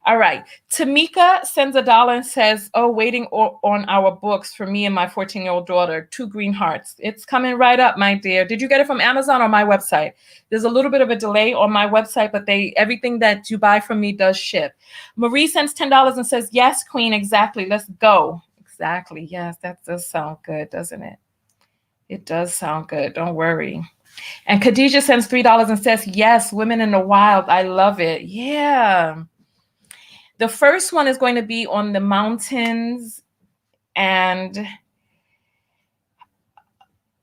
All right. Tamika sends $1 and says, oh, waiting on our books for me and my 14-year-old daughter, 2 green hearts. It's coming right up, my dear. Did you get it from Amazon or my website? There's a little bit of a delay on my website, but everything that you buy from me does ship. Marie sends $10 and says, yes, queen, exactly. Let's go. Exactly. Yes, that does sound good, doesn't it? It does sound good. Don't worry. And Khadijah sends $3 and says, yes, women in the wild. I love it. Yeah. The first one is going to be on the mountains. And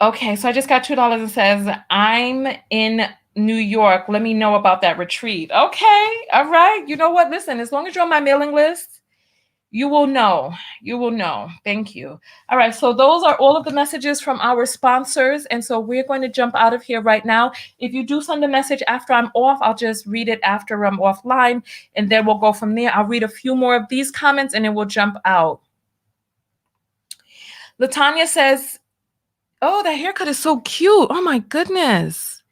okay, so I just got $2 and says, I'm in New York. Let me know about that retreat. Okay, all right. You know what? Listen, as long as you're on my mailing list, you will know. You will know. Thank you. All right, so those are all of the messages from our sponsors. And so we're going to jump out of here right now. If you do send a message after I'm off, I'll just read it after I'm offline, and then we'll go from there. I'll read a few more of these comments, and then we'll jump out. Latanya says, oh, that haircut is so cute. Oh, my goodness.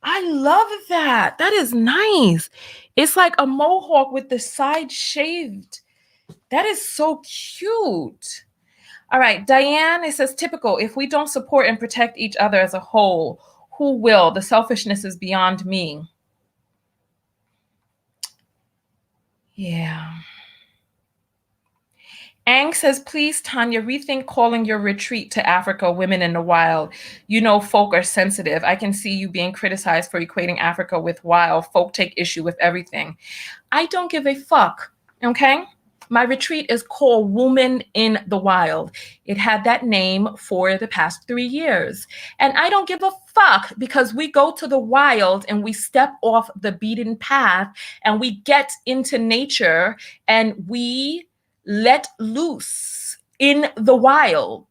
I love that. That is nice. It's like a mohawk with the side shaved. That is so cute. All right, Diane, it says, typical. If we don't support and protect each other as a whole, who will? The selfishness is beyond me. Yeah. Ang says, please, Tanya, rethink calling your retreat to Africa, Women in the Wild. Folk are sensitive. I can see you being criticized for equating Africa with wild. Folk take issue with everything. I don't give a fuck, okay? My retreat is called Woman in the Wild. It had that name for the past 3 years. And I don't give a fuck, because we go to the wild and we step off the beaten path and we get into nature and we let loose in the wild.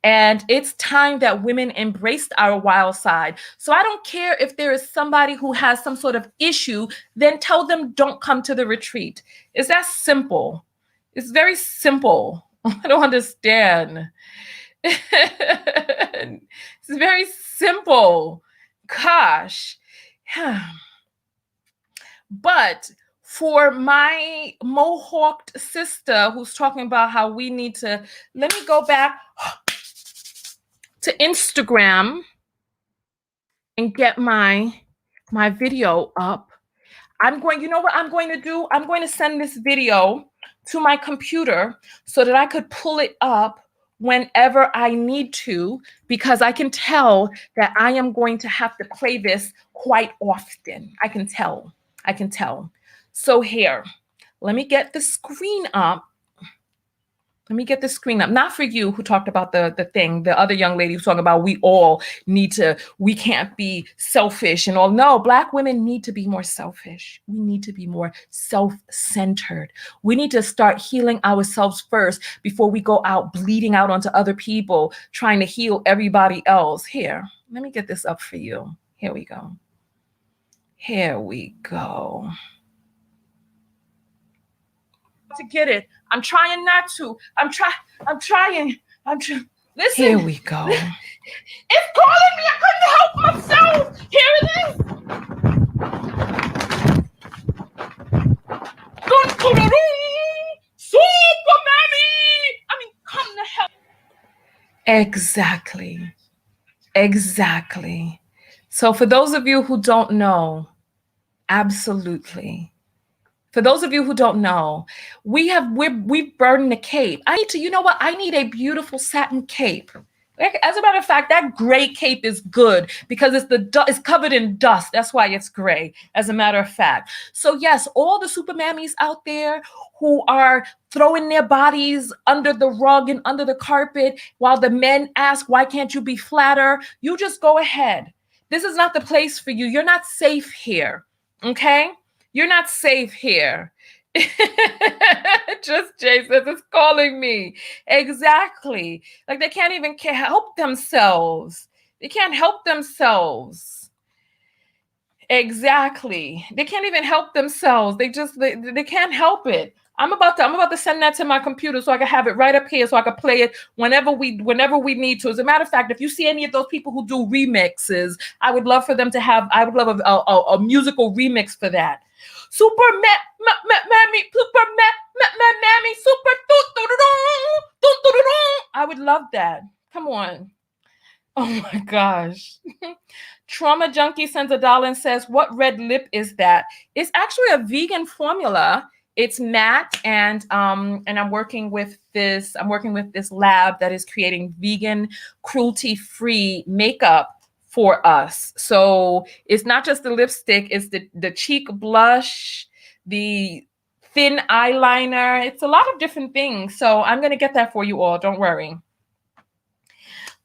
And it's time that women embraced our wild side. So I don't care if there is somebody who has some sort of issue, then tell them don't come to the retreat. It's that simple. It's very simple. I don't understand. It's very simple. Gosh. But for my mohawked sister who's talking about how we need to, let me go back to Instagram and get my video up. You know what I'm going to do? I'm going to send this video to my computer so that I could pull it up whenever I need to, because I can tell that I am going to have to play this quite often. I can tell. So here, let me get the screen up. Let me get the screen up. Not for you who talked about the thing, the other young lady who's talking about we can't be selfish and all. No, Black women need to be more selfish. We need to be more self-centered. We need to start healing ourselves first before we go out bleeding out onto other people, trying to heal everybody else. Here, let me get this up for you. Here we go. Here we go. To get it. I'm trying not to. I'm trying. Listen. Here we go. It's calling me. I couldn't help myself. Here it is. Super Mammy. I mean, come to help. Exactly. So for those of you who don't know, absolutely. For those of you who don't know, we've burdened the cape. You know what? I need a beautiful satin cape. As a matter of fact, that gray cape is good because it's covered in dust. That's why it's gray, as a matter of fact. So yes, all the super mammies out there who are throwing their bodies under the rug and under the carpet while the men ask, why can't you be flatter? You just go ahead. This is not the place for you. You're not safe here, okay? You're not safe here. Just Jay says it's calling me. Exactly. Like they can't even help themselves. They can't help themselves. Exactly. They can't even help themselves. They can't help it. I'm about to send that to my computer so I can have it right up here so I can play it whenever we need to. As a matter of fact, if you see any of those people who do remixes, I would love a musical remix for that. Super mammy, super I would love that. Come on. Oh my gosh. Trauma Junkie sends $1 and says, what red lip is that? It's actually a vegan formula. It's matte, and I'm working with this lab that is creating vegan, cruelty-free makeup for us. So it's not just the lipstick, it's the cheek blush, the thin eyeliner. It's a lot of different things. So I'm going to get that for you all. Don't worry.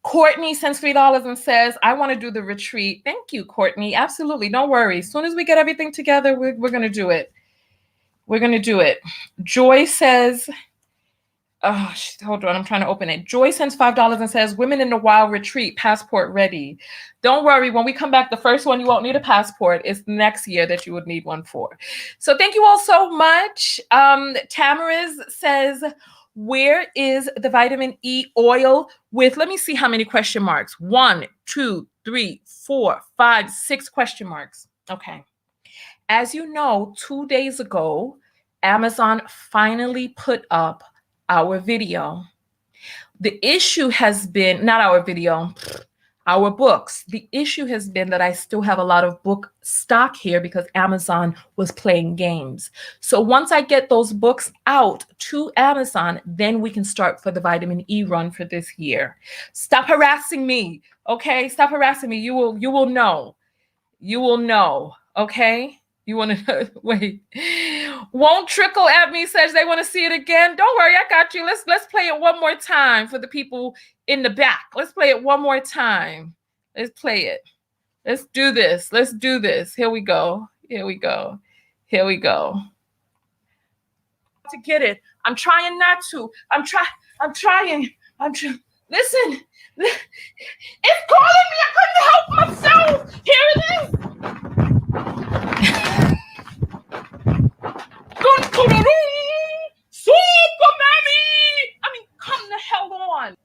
Courtney sends $3 and says, I want to do the retreat. Thank you, Courtney. Absolutely. Don't worry. As soon as we get everything together, we're going to do it. We're going to do it. Joy says, hold on, I'm trying to open it. Joy sends $5 and says, Women in the Wild retreat, passport ready. Don't worry, when we come back, the first one, you won't need a passport. It's next year that you would need one for. So thank you all so much. Tamariz says, where is the vitamin E oil with, let me see how many question marks. 1, 2, 3, 4, 5, 6 question marks. Okay. As you know, 2 days ago, Amazon finally put up our video. The issue has been, not our video, our books. The issue has been that I still have a lot of book stock here because Amazon was playing games. So once I get those books out to Amazon, then we can start for the vitamin E run for this year. Stop harassing me, okay? Stop harassing me. You will know. You will know, okay? You want to wait? Won't Trickle at me says they want to see it again. Don't worry, I got you. Let's play it one more time for the people in the back. Let's play it one more time. Let's play it. Let's do this. Let's do this. Here we go. Here we go. Here we go. To get it. I'm trying not to. I'm trying. Listen. It's calling me. I couldn't help myself. Here it is. Super Mammy! I mean, come the hell on.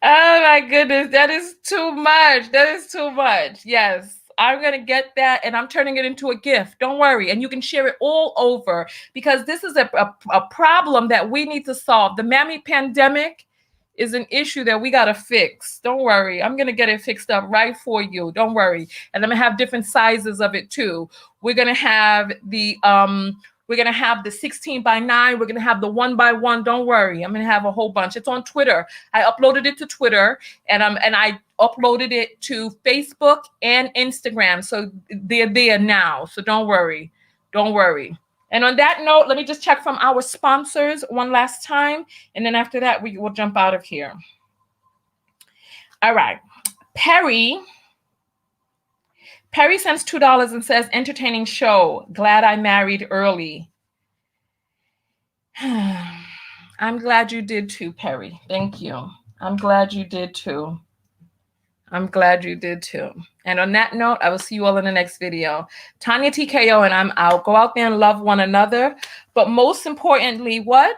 Oh my goodness, that is too much. That is too much. Yes, I'm going to get that and I'm turning it into a gift. Don't worry. And you can share it all over because this is a problem that we need to solve. The Mammy pandemic is an issue that we got to fix. Don't worry. I'm going to get it fixed up right for you. Don't worry. And I'm going to have different sizes of it too. We're going to have the 16 by 9. We're going to have the 1 by 1. Don't worry. I'm going to have a whole bunch. It's on Twitter. I uploaded it to Twitter and I uploaded it to Facebook and Instagram. So they're there now. So don't worry. Don't worry. And on that note, let me just check from our sponsors one last time. And then after that, we will jump out of here. All right. Perry sends $2 and says, entertaining show. Glad I married early. I'm glad you did too, Perry. Thank you. I'm glad you did too. I'm glad you did too. And on that note, I will see you all in the next video. Tanya TKO and I'm out. Go out there and love one another. But most importantly, what?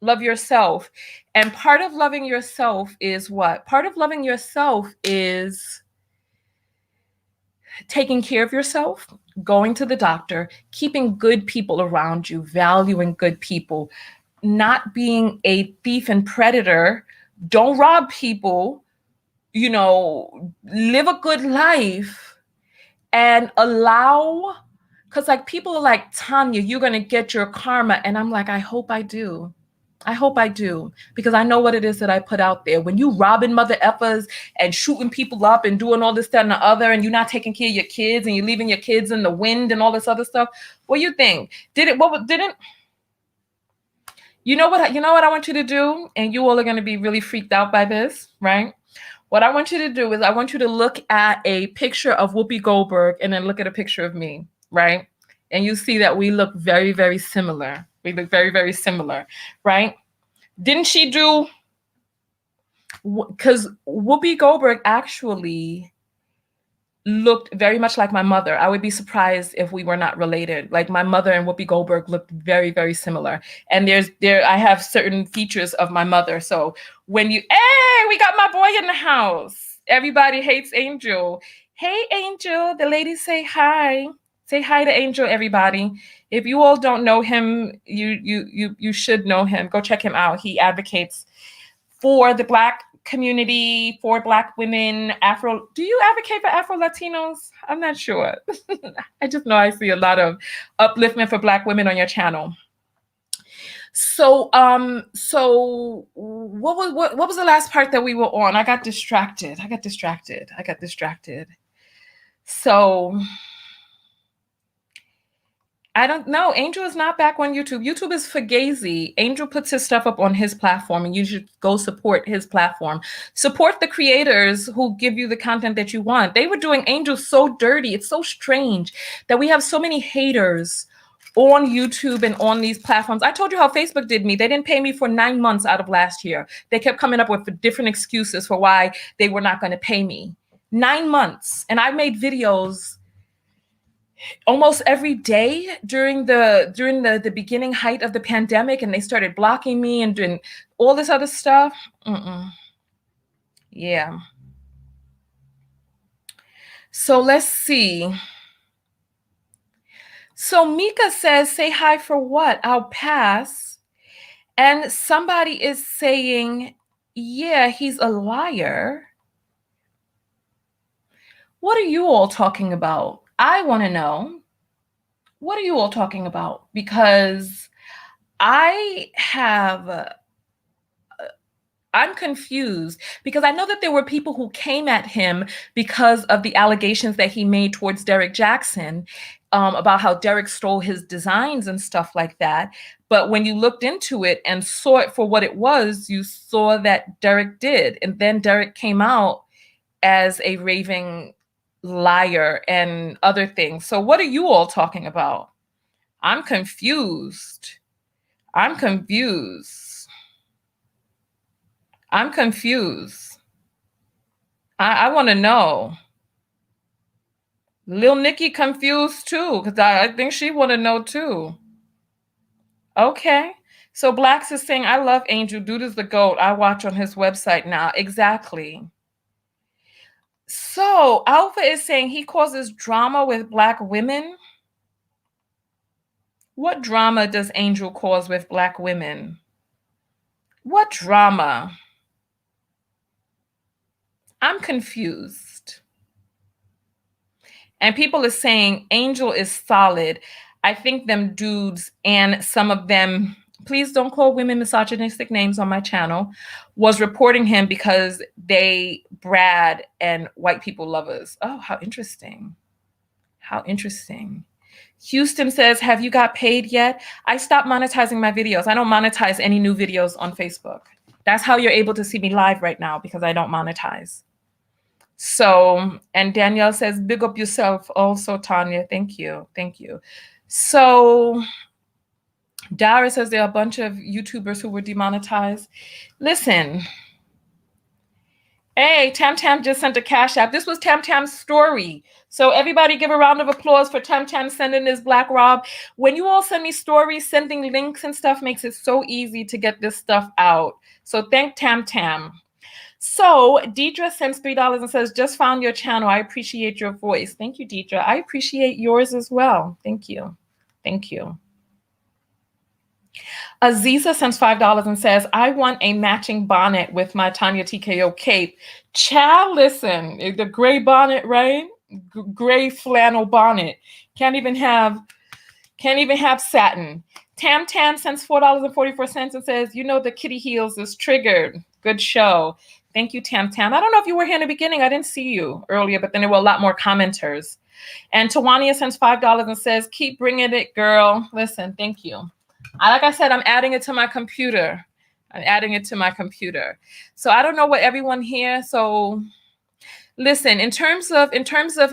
Love yourself. And part of loving yourself is what? Part of loving yourself is taking care of yourself, going to the doctor, keeping good people around you, valuing good people, not being a thief and predator. Don't rob people, you know, live a good life and allow, because like people are like, Tanya, you're going to get your karma. And I'm like, I hope I do. I hope I do, because I know what it is that I put out there. When you robbing mother effers and shooting people up and doing all this, that, and the other, and you're not taking care of your kids and you're leaving your kids in the wind and all this other stuff, what do you think? You know what I want you to do? And you all are going to be really freaked out by this, right? What I want you to do is I want you to look at a picture of Whoopi Goldberg and then look at a picture of me, right? And you see that we look very, very similar. We look very, very similar, right? Didn't she do, because Whoopi Goldberg actually looked very much like my mother. I would be surprised if we were not related. Like my mother and Whoopi Goldberg looked very, very similar. And I have certain features of my mother. So when hey, we got my boy in the house. Everybody hates Angel. Hey, Angel, the ladies say hi. Say hi to Angel, everybody. If you all don't know him, you should know him. Go check him out. He advocates for the Black community, for Black women, do you advocate for Afro-Latinos? I'm not sure. I just know I see a lot of upliftment for Black women on your channel. So what was the last part that we were on? I got distracted. So I don't know. Angel is not back on YouTube. YouTube is fugazi. Angel puts his stuff up on his platform, and you should go support his platform. Support the creators who give you the content that you want. They were doing Angel so dirty. It's so strange that we have so many haters on YouTube and on these platforms. I told you how Facebook did me. They didn't pay me for 9 months out of last year. They kept coming up with different excuses for why they were not going to pay me. 9 months. And I made videos almost every day during the beginning height of the pandemic, and they started blocking me and doing all this other stuff. Yeah. So let's see. So Mika says, say hi for what? I'll pass. And somebody is saying, yeah, he's a liar. What are you all talking about? I want to know. What are you all talking about? Because I'm confused, because I know that there were people who came at him because of the allegations that he made towards Derek Jackson about how Derek stole his designs and stuff like that. But when you looked into it and saw it for what it was, you saw that Derek did. And then Derek came out as a raving liar and other things. So what are you all talking about? I'm confused. I want to know. Lil Nikki confused too, because I think she want to know too. Okay. So Blacks is saying, I love Angel. Dude is the GOAT. I watch on his website now. Exactly. So Alpha is saying he causes drama with Black women. What drama does Angel cause with Black women? What drama? I'm confused. And people are saying Angel is solid. I think them dudes and some of them, please don't call women misogynistic names on my channel, was reporting him because they Brad and white people lovers. Oh, how interesting. How interesting. Houston says, have you got paid yet? I stopped monetizing my videos. I don't monetize any new videos on Facebook. That's how you're able to see me live right now, because I don't monetize. So, and Danielle says, big up yourself also, Tanya. Thank you. Thank you. So Dara says there are a bunch of YouTubers who were demonetized. Listen, hey, Tam Tam just sent a Cash App. This was Tam Tam's story. So everybody give a round of applause for Tam Tam sending this Black Rob. When you all send me stories, sending links and stuff makes it so easy to get this stuff out. So thank Tam Tam. So Deidre sends $3 and says, just found your channel. I appreciate your voice. Thank you, Deidre. I appreciate yours as well. Thank you. Thank you. Aziza sends $5 and says, I want a matching bonnet with my Tanya TKO cape. Child, listen, the gray bonnet, right? Gray flannel bonnet. Can't even have satin. Tam Tam sends $4.44 and says, you know, the kitty heels is triggered. Good show. Thank you, Tam Tam. I don't know if you were here in the beginning. I didn't see you earlier, but then there were a lot more commenters. And Tawania sends $5 and says, keep bringing it, girl. Listen, thank you. Like I said, I'm adding it to my computer. So I don't know what everyone here. So listen, in terms of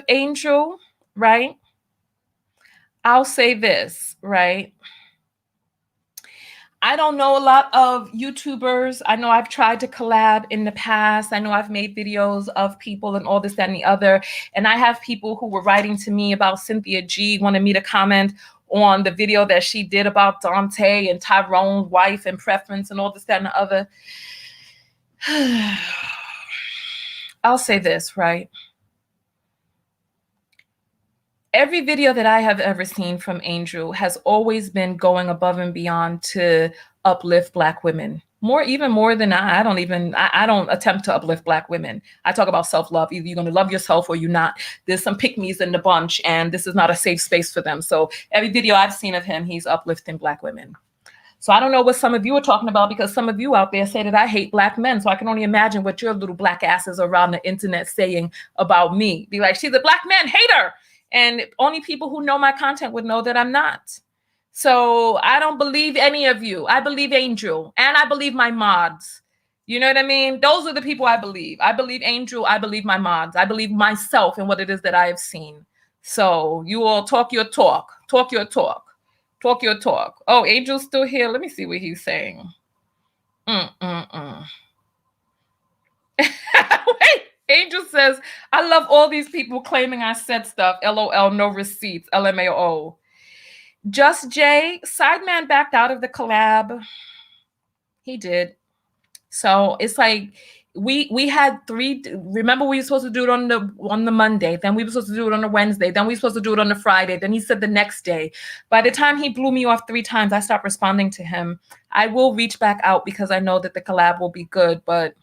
Angel, right? I'll say this, right? I don't know a lot of YouTubers. I know I've tried to collab in the past. I know I've made videos of people and all this, that, and the other. And I have people who were writing to me about Cynthia G, wanted me to comment on the video that she did about Dante and Tyrone's wife and preference and all this, that, and the other. I'll say this, right? Every video that I have ever seen from Angel has always been going above and beyond to uplift Black women. Even more than I don't attempt to uplift Black women. I talk about self-love. Either you're going to love yourself or you're not. There's some pick-me's in the bunch, and this is not a safe space for them. So every video I've seen of him, he's uplifting Black women. So I don't know what some of you are talking about, because some of you out there say that I hate Black men. So I can only imagine what your little Black asses around the internet saying about me. Be like, she's a Black man hater. And only people who know my content would know that I'm not. So I don't believe any of you. I believe Angel, and I believe my mods. You know what I mean? Those are the people I believe. I believe Angel. I believe my mods. I believe myself and what it is that I have seen. So you all talk your talk. Talk your talk. Talk your talk. Oh, Angel's still here. Let me see what he's saying. Wait. Angel says, I love all these people claiming I said stuff. LOL, no receipts. LMAO. Just Jay, Sideman backed out of the collab. He did. So it's like we had 3. Remember, we were supposed to do it on the Monday. Then we were supposed to do it on the Wednesday. Then we were supposed to do it on the Friday. Then he said the next day. By the time he blew me off 3 times, I stopped responding to him. I will reach back out because I know that the collab will be good. But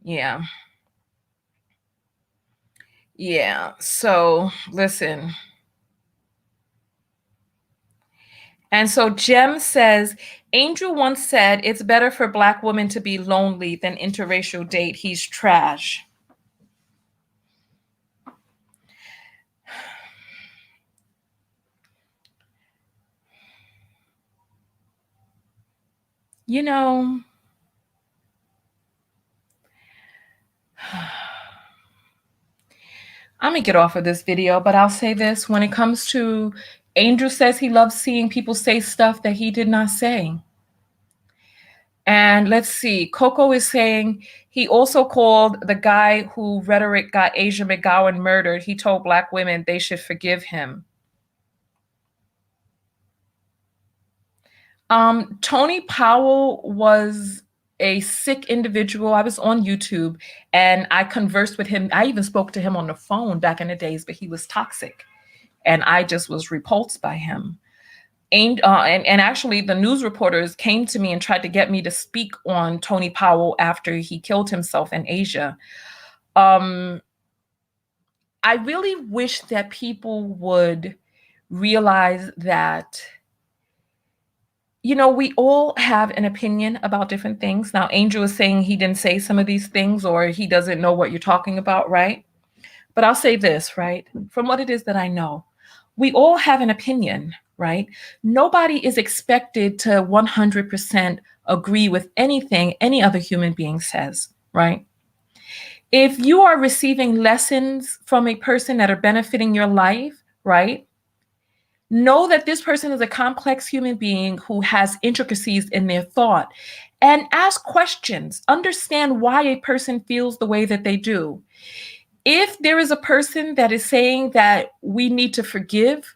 yeah. Yeah, so listen. And so Jem says, Angel once said, it's better for Black women to be lonely than interracial date. He's trash. You know, I'm going to get off of this video, but I'll say this. When it comes to Angel says he loves seeing people say stuff that he did not say. And let's see, Coco is saying he also called the guy who rhetoric got Asia McGowan murdered. He told Black women they should forgive him. Tony Powell was a sick individual. I was on YouTube and I conversed with him. I even spoke to him on the phone back in the days, but he was toxic and I just was repulsed by him. And actually the news reporters came to me and tried to get me to speak on Tony Powell after he killed himself in Asia. I really wish that people would realize that, you know, we all have an opinion about different things. Now, Angel is saying he didn't say some of these things or he doesn't know what you're talking about, right? But I'll say this, right? From what it is that I know, we all have an opinion, right? Nobody is expected to 100% agree with anything any other human being says, right? If you are receiving lessons from a person that are benefiting your life, right? Know that this person is a complex human being who has intricacies in their thought, and ask questions. Understand why a person feels the way that they do. If there is a person that is saying that we need to forgive,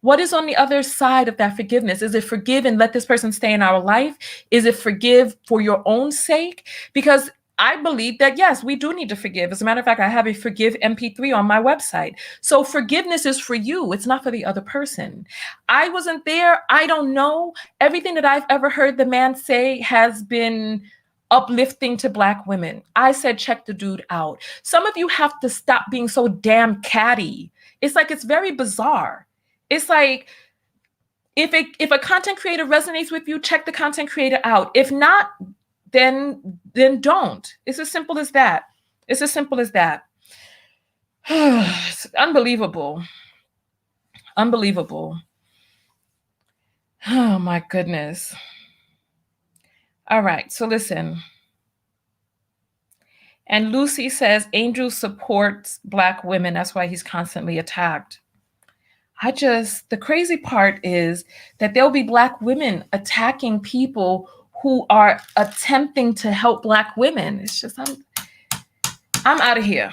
what is on the other side of that forgiveness? Is it forgive and let this person stay in our life? Is it forgive for your own sake? Because I believe that, yes, we do need to forgive. As a matter of fact, I have a forgive MP3 on my website. So forgiveness is for you. It's not for the other person. I wasn't there. I don't know. Everything that I've ever heard the man say has been uplifting to Black women. I said, check the dude out. Some of you have to stop being so damn catty. It's like, it's very bizarre. It's like, if a content creator resonates with you, check the content creator out. If not, then don't. It's as simple as that. It's as simple as that. It's unbelievable. Unbelievable. Oh my goodness. All right, so listen. And Lucy says, Angel supports Black women. That's why he's constantly attacked. The crazy part is that there'll be Black women attacking people who are attempting to help Black women. It's just, I'm out of here.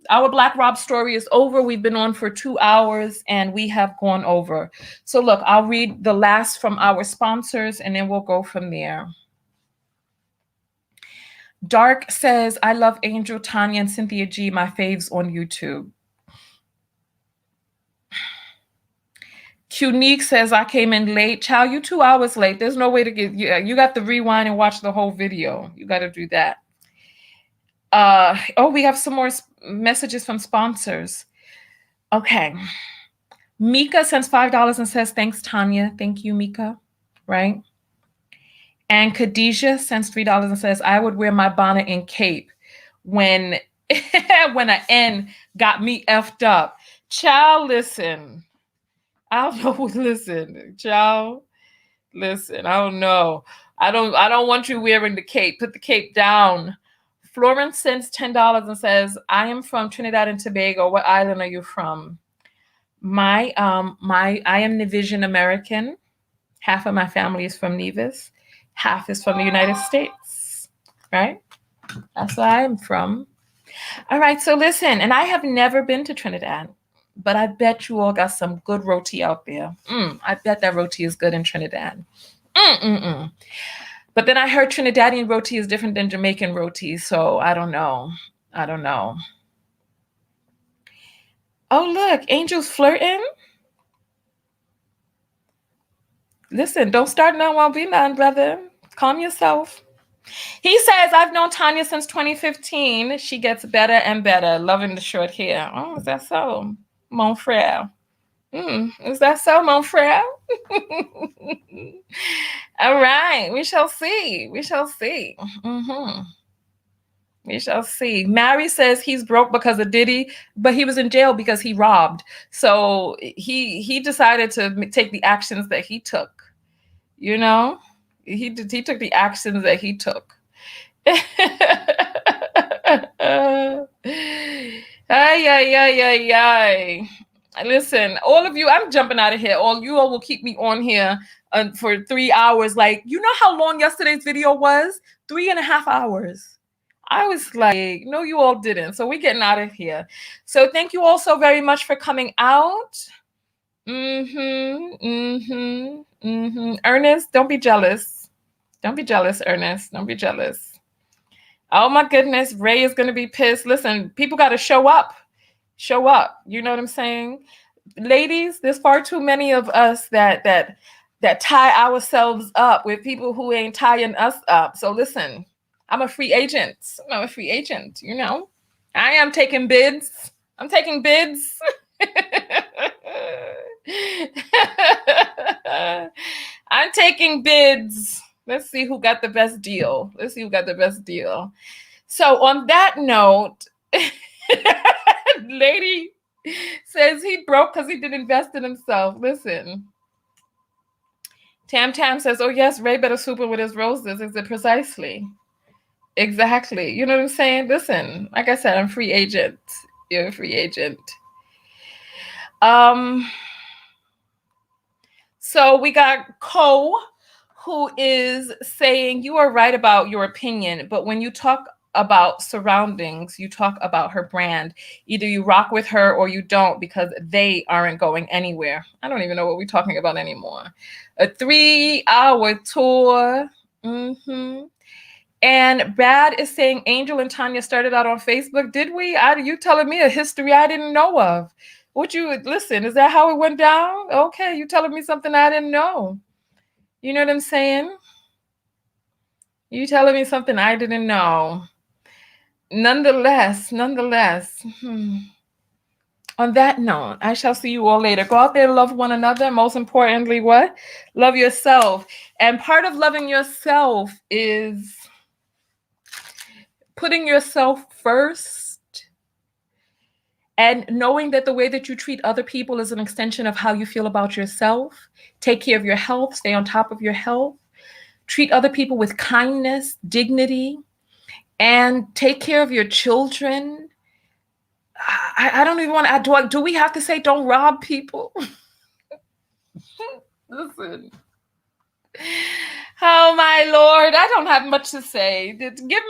Our Black Rob story is over. We've been on for 2 hours and we have gone over. So look, I'll read the last from our sponsors and then we'll go from there. Dark says, I love Angel, Tanya, and Cynthia G, my faves on YouTube. Qnique says, I came in late. Child, you 2 hours late. There's no way to get, you got to rewind and watch the whole video. You got to do that. We have some more messages from sponsors. Okay. Mika sends $5 and says, thanks, Tanya. Thank you, Mika. Right? And Khadijah sends $3 and says, I would wear my bonnet and cape when an N got me effed up. Child, listen. I don't know. Listen, child. Listen, I don't know. I don't want you wearing the cape. Put the cape down. Florence sends $10 and says, I am from Trinidad and Tobago. What island are you from? I am Nevisian American. Half of my family is from Nevis. Half is from the United States. Right? That's where I'm from. All right, so listen, and I have never been to Trinidad, but I bet you all got some good roti out there. I bet that roti is good in Trinidad. But then I heard Trinidadian roti is different than Jamaican roti, so I don't know. Oh, look, Angel's flirting. Listen, don't start now while be none, brother. Calm yourself. He says, I've known Tanya since 2015. She gets better and better. Loving the short hair. Oh, is that so, mon frère? Is that so, mon frère? All right. We shall see. We shall see. We shall see. Mary says he's broke because of Diddy, but he was in jail because he robbed. So he decided to take the actions that he took. You know, he took the actions that he took. Ay. Listen, all of you, I'm jumping out of here. All you all will keep me on here for 3 hours. Like, you know how long yesterday's video was? 3.5 hours. I was like, no, you all didn't. So we're getting out of here. So thank you all so very much for coming out. Ernest, don't be jealous. Don't be jealous, Ernest. Don't be jealous. Oh my goodness, Ray is going to be pissed. Listen, people got to show up. Show up. You know what I'm saying? Ladies, there's far too many of us that tie ourselves up with people who ain't tying us up. So listen, I'm a free agent. You know. I am taking bids. I'm taking bids. I'm taking bids. Let's see who got the best deal. So on that note, lady, Says he broke because he didn't invest in himself. Listen. Tam Tam says, oh yes, Ray better swoop in with his roses. Is it precisely? Exactly. You know what I'm saying? Listen, like I said, I'm free agent. You're a free agent. So we got Co, who is saying, you are right about your opinion, but when you talk about surroundings, you talk about her brand. Either you rock with her or you don't, because they aren't going anywhere. I don't even know what we're talking about anymore. A 3-hour tour. And Brad is saying Angel and Tanya started out on Facebook. Did we? You telling me a history I didn't know of. Would you listen? Is that how it went down? Okay, you telling me something I didn't know. You know what I'm saying? You telling me something I didn't know. Nonetheless. On that note, I shall see you all later. Go out there and love one another. Most importantly, what? Love yourself. And part of loving yourself is putting yourself first and knowing that the way that you treat other people is an extension of how you feel about yourself. Take care of your health. Stay on top of your health. Treat other people with kindness, dignity, and take care of your children. I don't even want to, do we have to say don't rob people? Listen. Oh my Lord, I don't have much to say. Give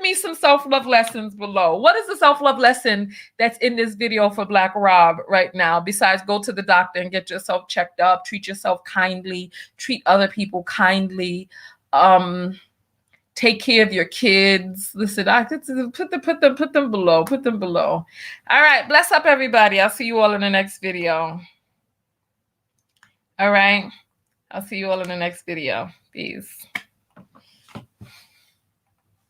me some self-love lessons below. What is the self-love lesson that's in this video for Black Rob right now? Besides, go to the doctor and get yourself checked up, treat yourself kindly, treat other people kindly, take care of your kids. Listen, put them below. Put them below. All right, bless up everybody. I'll see you all in the next video. All right. I'll see you all in the next video. Peace.